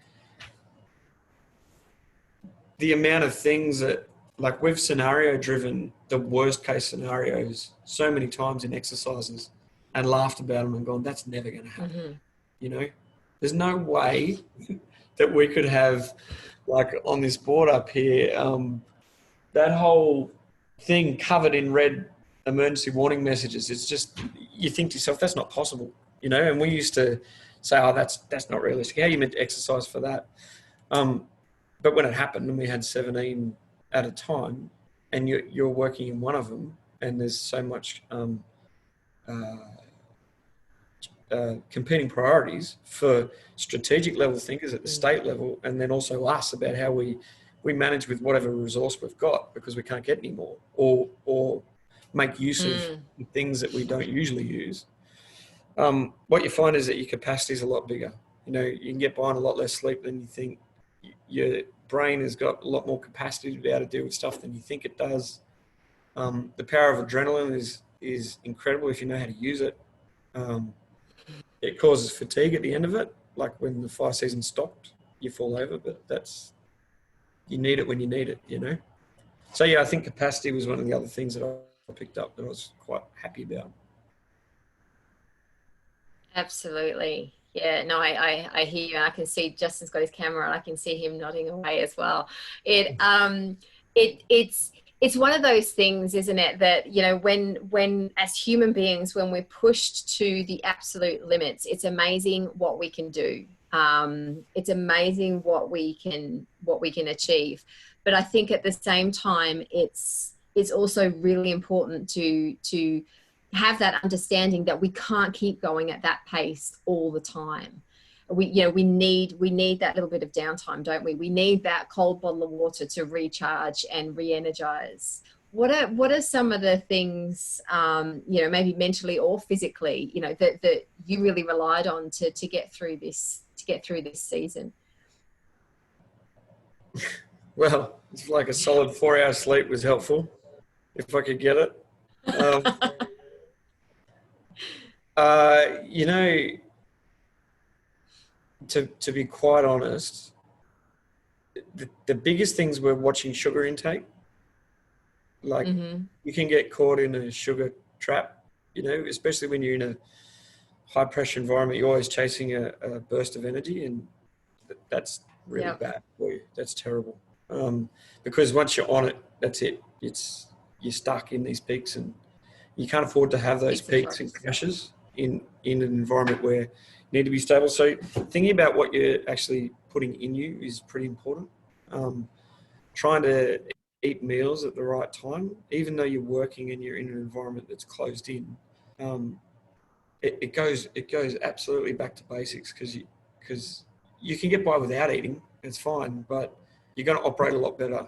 [SPEAKER 2] the amount of things that, like, we've scenario driven the worst case scenarios so many times in exercises and laughed about them and gone, that's never going to happen. There's no way that we could have, like on this board up here, that whole thing covered in red emergency warning messages. It's just, you think to yourself, that's not possible, and we used to say, oh, that's not realistic. How are you meant to exercise for that? But when it happened and we had 17 at a time, and you're working in one of them, and there's so much competing priorities for strategic level thinkers at the state level, and then also us about how we manage with whatever resource we've got, because we can't get any more, or make use of things that we don't usually use. What you find is that your capacity is a lot bigger. You know, you can get by on a lot less sleep than you think. Your brain has got a lot more capacity to be able to deal with stuff than you think it does. The power of adrenaline is incredible if you know how to use it. It causes fatigue at the end of it, like when the fire season stopped, you fall over, but you need it when you need it, you know? So yeah, I think capacity was one of the other things that I picked up that I was quite happy about.
[SPEAKER 1] Absolutely. Yeah, no, I hear you. I can see Justin's got his camera and I can see him nodding away as well. It's one of those things, isn't it, that, you know, when as human beings, when we're pushed to the absolute limits, it's amazing what we can do. It's amazing what we can achieve. But I think at the same time, it's also really important to have that understanding that we can't keep going at that pace all the time. We need that little bit of downtime, don't we? We need that cold bottle of water to recharge and re-energize. What are some of the things, you know, maybe mentally or physically, you know, that you really relied on to get through this season?
[SPEAKER 2] Well, it's like a solid 4-hour sleep was helpful, if I could get it. You know, to be quite honest, the biggest things were watching sugar intake. Like you can get caught in a sugar trap, you know, especially when you're in a high pressure environment. You're always chasing a burst of energy, and that's really bad for you. That's terrible. Because once you're on it, that's it. You're stuck in these peaks, and you can't afford to have those peaks and crashes in an environment where you need to be stable. So thinking about what you're actually putting in you is pretty important. Trying to eat meals at the right time, even though you're working and you're in an environment that's closed in. It goes absolutely back to basics, because you can get by without eating. It's fine, but you're going to operate a lot better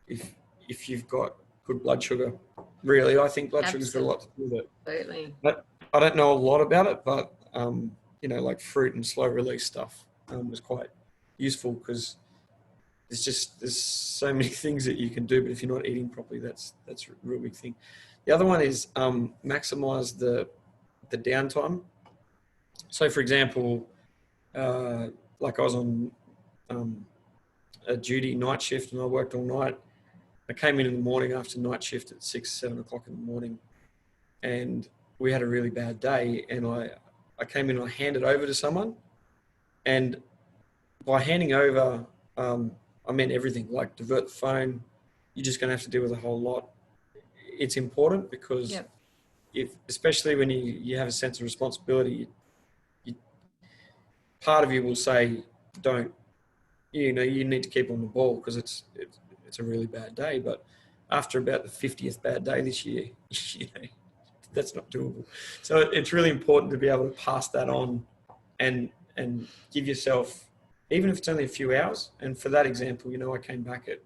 [SPEAKER 2] if you've got good blood sugar. Really, I think blood sugar's got a lot to do with it. Absolutely. But I don't know a lot about it, but you know, like fruit and slow release stuff was quite useful, because there's so many things that you can do, but if you're not eating properly, that's a real big thing. The other one is maximize the downtime. So for example, like I was on a duty night shift and I worked all night. I came in the morning after night shift at 6, 7 o'clock in the morning, and we had a really bad day, and I came in and I handed over to someone, and by handing over, I meant everything, like divert the phone. You're just going to have to deal with a whole lot. It's important because especially when you have a sense of responsibility, part of you will say, don't, you know, you need to keep on the ball because it's a really bad day. But after about the 50th bad day this year, you know, that's not doable. So it's really important to be able to pass that on and give yourself, even if it's only a few hours. And for that example, you know, I came back at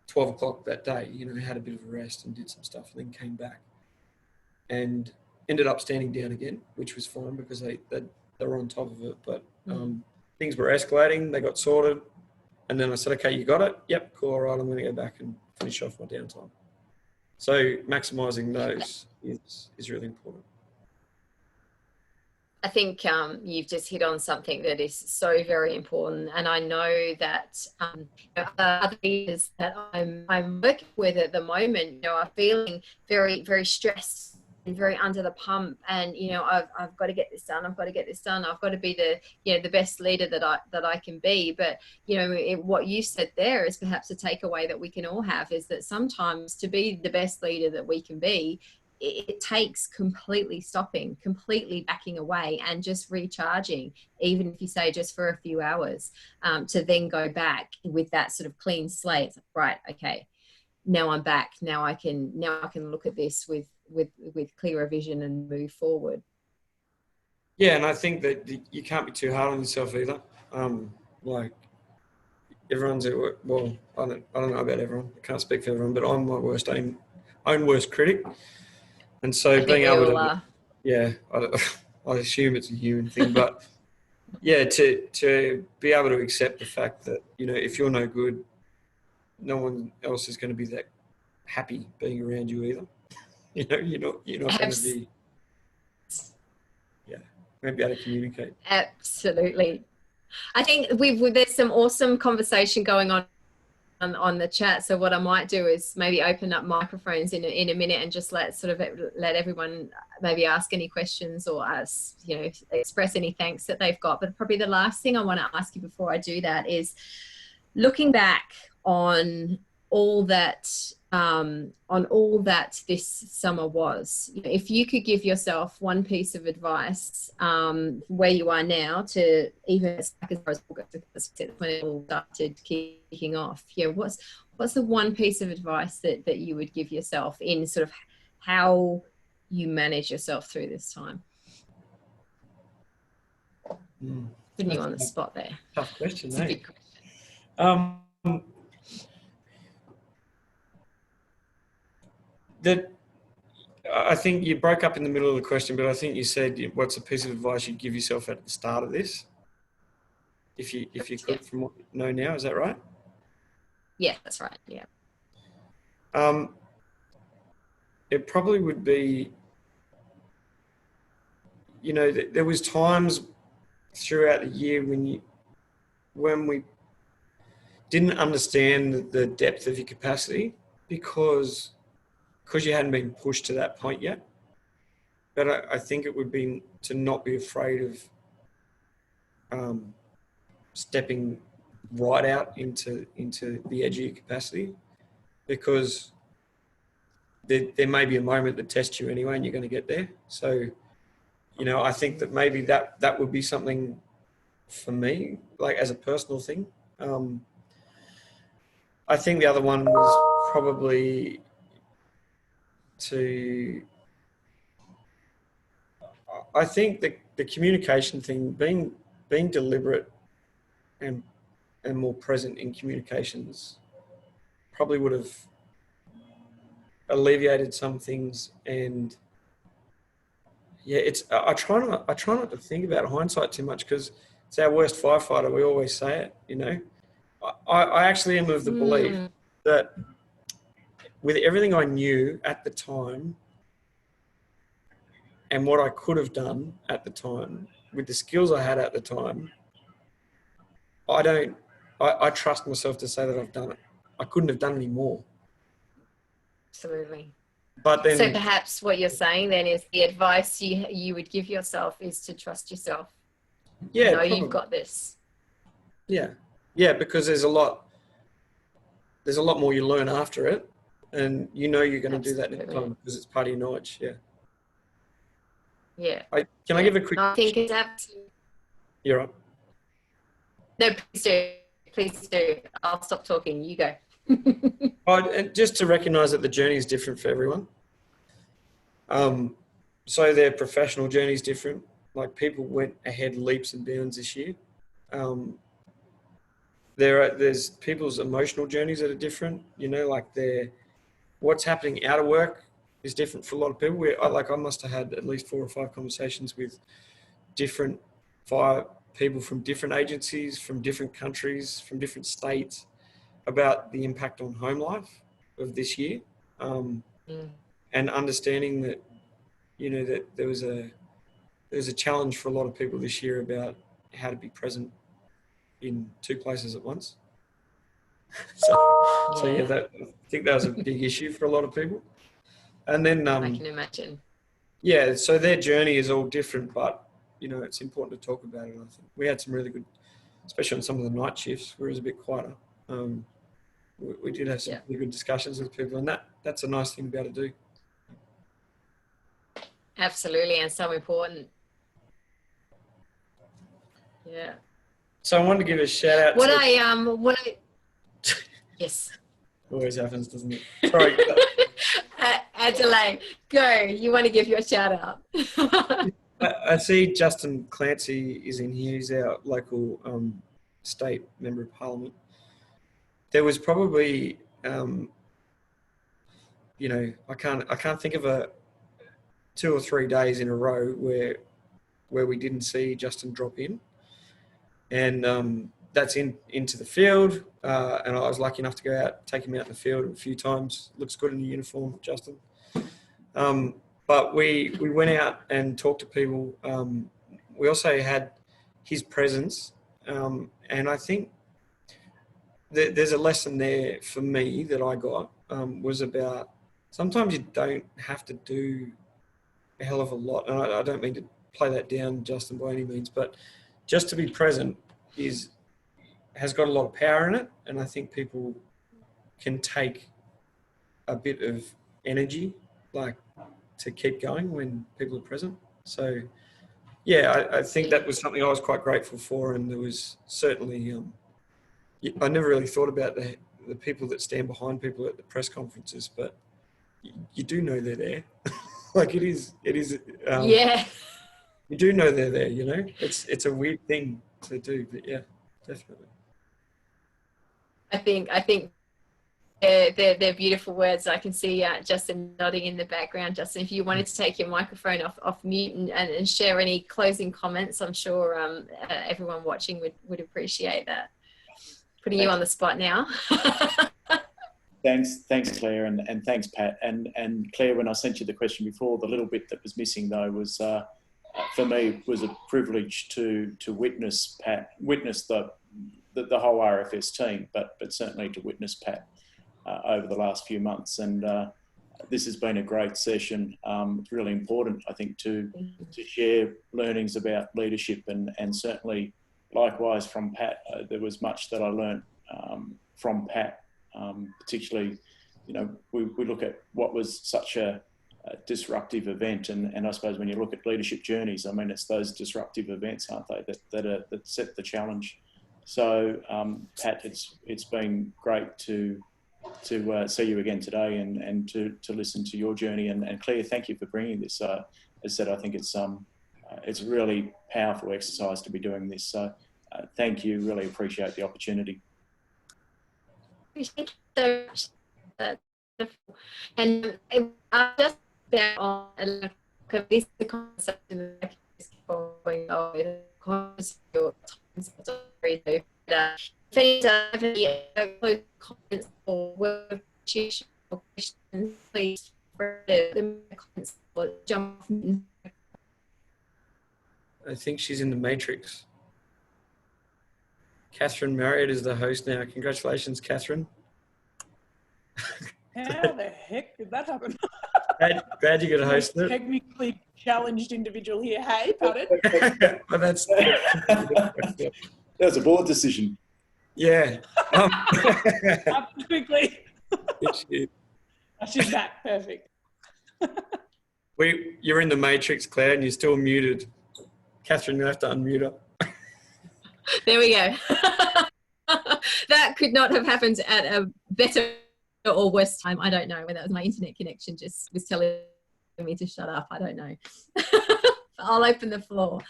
[SPEAKER 2] 12 o'clock that day, you know, had a bit of a rest and did some stuff, and then came back and ended up standing down again, which was fine because they were on top of it. But things were escalating, they got sorted. And then I said, okay, you got it? Yep, cool, all right, I'm going to go back and finish off my downtime. So maximising those is really important.
[SPEAKER 1] I think you've just hit on something that is so very important, and I know that other leaders that I'm working with at the moment, you know, are feeling very, very stressed and very under the pump, and you know, I've got to get this done. I've got to get this done. I've got to be the best leader that I can be. But you know, what you said there is perhaps a takeaway that we can all have, is that sometimes to be the best leader that we can be, it takes completely stopping, completely backing away and just recharging, even if you say just for a few hours, to then go back with that sort of clean slate. Right, okay, now I'm back. Now I can look at this with clearer vision and move forward.
[SPEAKER 2] Yeah, and I think that you can't be too hard on yourself either. Like everyone's well, I don't know about everyone. I can't speak for everyone, but I'm my own worst critic. And so being able to, yeah, I assume it's a human thing, but yeah, to be able to accept the fact that, you know, if you're no good, no one else is going to be that happy being around you either. You know, you're not going to be, yeah, maybe be able to communicate.
[SPEAKER 1] Absolutely. I think there's some awesome conversation going on the chat. So what I might do is maybe open up microphones in a minute and just let everyone maybe ask any questions or express any thanks that they've got. But probably the last thing I want to ask you before I do that is, looking back on all that this summer was, if you could give yourself one piece of advice where you are now, to even as far as August, when it all started kicking off, what's the one piece of advice that you would give yourself in sort of how you manage yourself through this time? Putting you on the spot there.
[SPEAKER 2] Tough question,
[SPEAKER 1] it's a big question.
[SPEAKER 2] I think you broke up in the middle of the question, but I think you said, what's a piece of advice you'd give yourself at the start of this? If you could, from what you know now, is that right?
[SPEAKER 1] Yeah, that's right. Yeah.
[SPEAKER 2] It probably would be, there was times throughout the year when we didn't understand the depth of your capacity because you hadn't been pushed to that point yet. But I think it would be to not be afraid of stepping right out into the edge of your capacity, because there may be a moment that tests you anyway and you're going to get there. So, I think that maybe that would be something for me, like as a personal thing. I think the other one was probably I think the communication thing, being deliberate and more present in communications probably would have alleviated some things. And yeah, I try not to think about hindsight too much, because it's our worst firefighter. We always say it, I actually am of the belief that with everything I knew at the time and what I could have done at the time, with the skills I had at the time, I trust myself to say that I've done it. I couldn't have done any more.
[SPEAKER 1] Absolutely.
[SPEAKER 2] But then,
[SPEAKER 1] so perhaps what you're saying then is the advice you would give yourself is to trust yourself.
[SPEAKER 2] Yeah,
[SPEAKER 1] probably. You've got this.
[SPEAKER 2] Yeah, because there's a lot more you learn after it, and you're going to do that next time because it's part of your knowledge. Yeah.
[SPEAKER 1] Yeah.
[SPEAKER 2] Can I give a quick?
[SPEAKER 1] I think it's absolutely.
[SPEAKER 2] You're right.
[SPEAKER 1] No, please do. Please do. I'll stop talking. You go.
[SPEAKER 2] And just to recognise that the journey is different for everyone. So their professional journey is different. Like, people went ahead leaps and bounds this year. There's people's emotional journeys that are different. Like what's happening out of work is different for a lot of people. I must have had at least 4 or 5 conversations with different fire people from different agencies, from different countries, from different states, about the impact on home life of this year, and understanding that that there was a challenge for a lot of people this year about how to be present in 2 places at once. So yeah, I think that was a big issue for a lot of people. And then
[SPEAKER 1] I can imagine.
[SPEAKER 2] Yeah, so their journey is all different, but it's important to talk about it. I think we had some really good, especially on some of the night shifts where it was a bit quieter. We did have some really good discussions with people, and that's a nice thing to be able to do.
[SPEAKER 1] Absolutely, and so important. Yeah.
[SPEAKER 2] So I wanted to give a shout out.
[SPEAKER 1] Yes.
[SPEAKER 2] Always happens, doesn't it? Sorry.
[SPEAKER 1] Adelaide, go. You want to give your shout out.
[SPEAKER 2] I see Justin Clancy is in here. He's our local state member of parliament. There was probably, you know, I can't think of 2 or 3 days in a row where we didn't see Justin drop in, and that's into the field. And I was lucky enough to go out, take him out in the field a few times. Looks good in the uniform, Justin. But we went out and talked to people. We also had his presence, and I think there's a lesson there for me that I got, was about sometimes you don't have to do a hell of a lot. And I don't mean to play that down, Justin, by any means, but just to be present has got a lot of power in it. And I think people can take a bit of energy, like, to keep going when people are present. So yeah, I think that was something I was quite grateful for. And there was certainly, I never really thought about the people that stand behind people at the press conferences, but you do know they're there. Like it is,
[SPEAKER 1] Yeah.
[SPEAKER 2] You do know they're there, you know. It's a weird thing to do, but yeah, definitely.
[SPEAKER 1] I think they're beautiful words. I can see Justin nodding in the background. Justin, if you wanted to take your microphone off mute and share any closing comments, I'm sure everyone watching would appreciate that. Putting you on the spot now.
[SPEAKER 3] Thanks, Claire, and thanks, Pat. And Claire, when I sent you the question before, the little bit that was missing though was, for me, was a privilege to witness the whole RFS team, but certainly to witness Pat over the last few months. And this has been a great session. It's really important, I think, to share learnings about leadership, and certainly likewise from Pat. There was much that I learned from Pat. Particularly, you know, we look at what was such a disruptive event, and I suppose when you look at leadership journeys, I mean, it's those disruptive events, aren't they, that set the challenge. So, Pat, it's been great to see you again today and to listen to your journey, and Claire, thank you for bringing this. As I said, I think it's a really powerful exercise to be doing this. So, thank you. Really appreciate the opportunity.
[SPEAKER 1] Thank you so much. And just about on this conversation that is going on with your story. If any have any close comments or questions, please spread them comments or jump.
[SPEAKER 2] I think she's in the Matrix. Catherine Marriott is the host now. Congratulations, Catherine.
[SPEAKER 4] How the heck did that happen?
[SPEAKER 2] Glad you got to host it.
[SPEAKER 4] Technically challenged individual here. Hey, pardon?
[SPEAKER 2] But that's
[SPEAKER 3] That was a board decision.
[SPEAKER 2] Yeah.
[SPEAKER 4] Up quickly. She's back. Perfect.
[SPEAKER 2] You're in the Matrix, Claire, and you're still muted. Catherine, you have to unmute her.
[SPEAKER 1] There we go. That could not have happened at a better or worse time. I don't know whether that was my internet connection just was telling me to shut up. I don't know. I'll open the floor.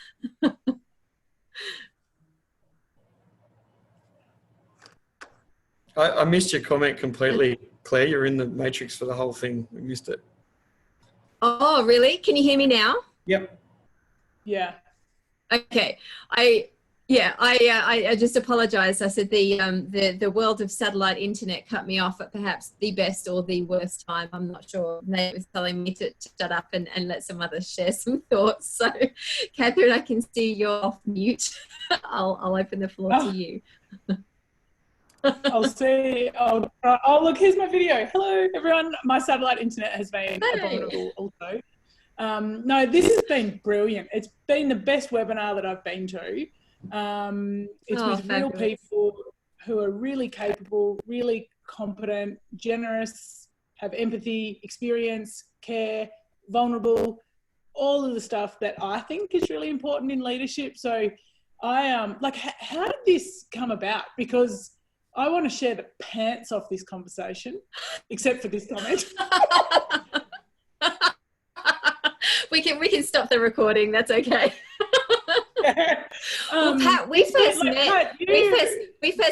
[SPEAKER 2] I missed your comment completely, Claire. You're in the Matrix for the whole thing. We missed it.
[SPEAKER 1] Oh, really? Can you hear me now?
[SPEAKER 2] Yep.
[SPEAKER 4] Yeah.
[SPEAKER 1] Okay. I just apologise. I said the world of satellite internet cut me off at perhaps the best or the worst time. I'm not sure. Nate was telling me to shut up and let some others share some thoughts. So, Catherine, I can see you're off mute. I'll open the floor to you.
[SPEAKER 4] I'll see. Oh, look, here's my video. Hello, everyone. My satellite internet has been abominable also. No, this has been brilliant. It's been the best webinar that I've been to. It's with real people who are really capable, really competent, generous, have empathy, experience, care, vulnerable, all of the stuff that I think is really important in leadership. So I like, how did this come about? Because I want to share the pants off this conversation, except for this comment.
[SPEAKER 1] We can stop the recording. That's okay. Well, Pat, we first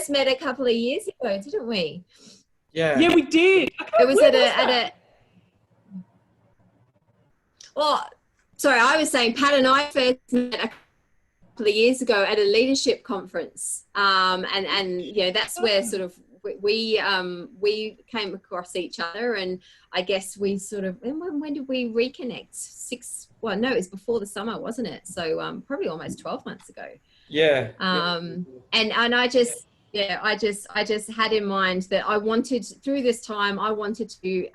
[SPEAKER 1] met a couple of years ago, didn't we?
[SPEAKER 2] Yeah.
[SPEAKER 4] Yeah, we did.
[SPEAKER 1] It was at a. Well, sorry, I was saying Pat and I first met a couple of years ago at a leadership conference, and you know, that's where sort of we came across each other, and I guess we sort of, when did we reconnect? Well, no, it was before the summer, wasn't it? So probably almost 12 months ago.
[SPEAKER 2] Yeah.
[SPEAKER 1] And I just had in mind that I wanted, through this time, I wanted to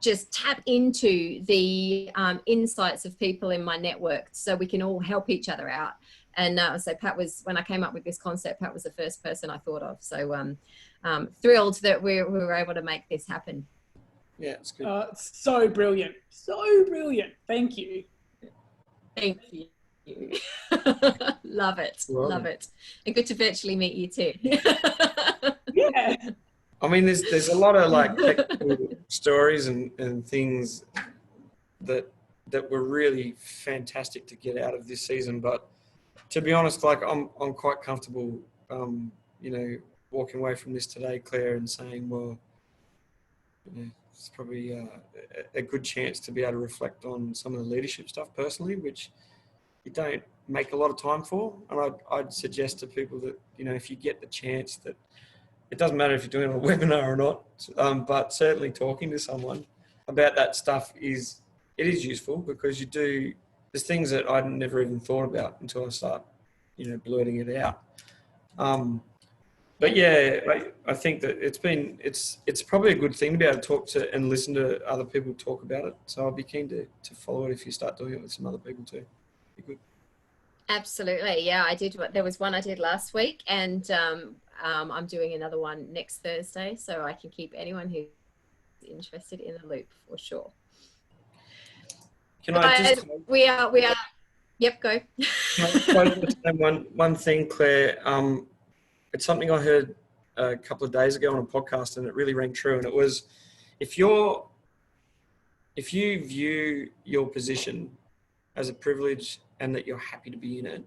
[SPEAKER 1] just tap into the insights of people in my network so we can all help each other out. And so Pat was, when I came up with this concept, Pat was the first person I thought of. So thrilled that we were able to make this happen.
[SPEAKER 2] Yeah, it's good.
[SPEAKER 4] It's so brilliant. So brilliant. Thank you.
[SPEAKER 1] Thank you. Love it. Love it. And good to virtually meet you too.
[SPEAKER 4] Yeah.
[SPEAKER 2] I mean, there's a lot of like technical stories and things that were really fantastic to get out of this season. But to be honest, like I'm quite comfortable, you know, walking away from this today, Claire, and saying, well, you know, it's probably a good chance to be able to reflect on some of the leadership stuff personally, which you don't make a lot of time for. And I'd suggest to people that, you know, if you get the chance, that it doesn't matter if you're doing a webinar or not, but certainly talking to someone about that stuff is useful, because there's things that I'd never even thought about until I start, you know, blurting it out. But yeah, I think that it's probably a good thing to be able to talk to and listen to other people talk about it. So I'll be keen to follow it if you start doing it with some other people too. Be good.
[SPEAKER 1] Absolutely. Yeah, I did. There was one I did last week, and I'm doing another one next Thursday, so I can keep anyone who's interested in the loop for sure.
[SPEAKER 2] Can I just?
[SPEAKER 1] We are. Yep, go.
[SPEAKER 2] Can I just say one thing, Claire? It's something I heard a couple of days ago on a podcast, and it really rang true. And it was, if you view your position as a privilege and that you're happy to be in it,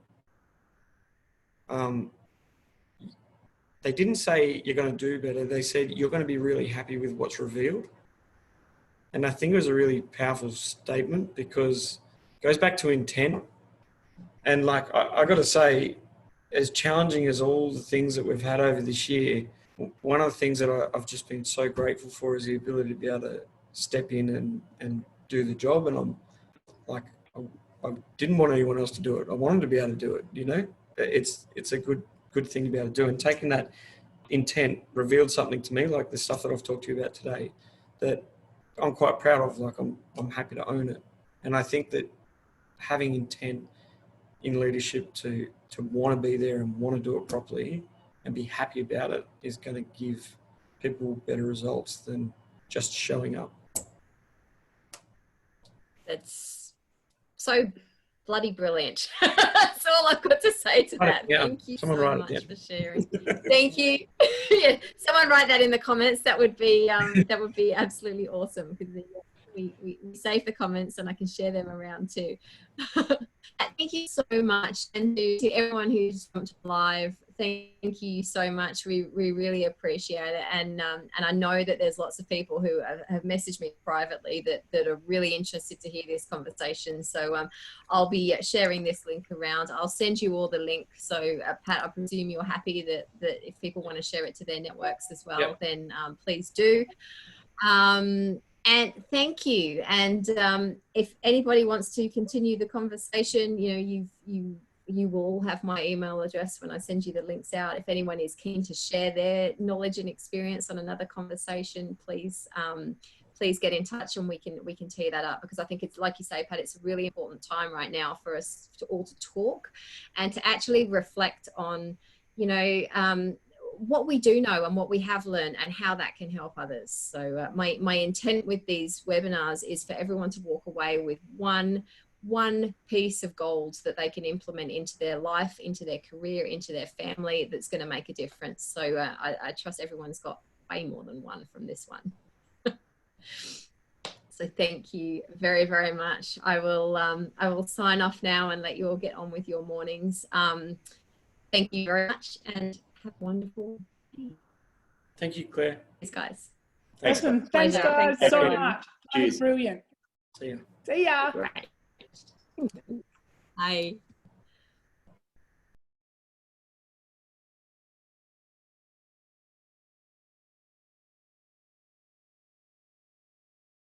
[SPEAKER 2] they didn't say you're going to do better. They said you're going to be really happy with what's revealed. And I think it was a really powerful statement, because it goes back to intent. And like, I got to say, as challenging as all the things that we've had over this year, one of the things that I've just been so grateful for is the ability to be able to step in and do the job. And I'm like, I didn't want anyone else to do it. I wanted to be able to do it, you know? It's a good thing to be able to do. And taking that intent revealed something to me, like the stuff that I've talked to you about today, that I'm quite proud of. Like, I'm happy to own it. And I think that having intent in leadership to want to be there and want to do it properly and be happy about it is going to give people better results than just showing up.
[SPEAKER 1] That's so bloody brilliant. That's all I've got to say to that.
[SPEAKER 2] Yeah.
[SPEAKER 1] Thank you
[SPEAKER 2] Someone
[SPEAKER 1] so much for sharing. Thank you. Yeah, someone write that in the comments. That would be absolutely awesome, because we save the comments and I can share them around too. Thank you so much, and to everyone who's jumped live, thank you so much. We really appreciate it, and I know that there's lots of people who have messaged me privately that are really interested to hear this conversation. So I'll be sharing this link around. I'll send you all the links. So Pat, I presume you're happy that if people want to share it to their networks as well, yep, then please do. And thank you. And if anybody wants to continue the conversation, you know, you will all have my email address when I send you the links out. If anyone is keen to share their knowledge and experience on another conversation, please get in touch and we can tee that up, because I think it's, like you say, Pat, it's a really important time right now for us to all to talk and to actually reflect on, you know, what we do know and what we have learned and how that can help others. So my intent with these webinars is for everyone to walk away with one one piece of gold that they can implement into their life, into their career, into their family, that's going to make a difference. So I trust everyone's got way more than one from this one. So thank you very, very much. I will sign off now and let you all get on with your mornings. Thank you very much and have a wonderful day.
[SPEAKER 2] Thank you, Claire.
[SPEAKER 1] Thanks, guys.
[SPEAKER 2] Thanks.
[SPEAKER 4] Awesome. Thanks,
[SPEAKER 1] Pleasure.
[SPEAKER 4] guys,
[SPEAKER 1] Thanks,
[SPEAKER 4] so
[SPEAKER 1] everyone.
[SPEAKER 4] much. That
[SPEAKER 3] Cheers.
[SPEAKER 4] was brilliant.
[SPEAKER 2] See you.
[SPEAKER 4] See ya.
[SPEAKER 1] Great. Bye.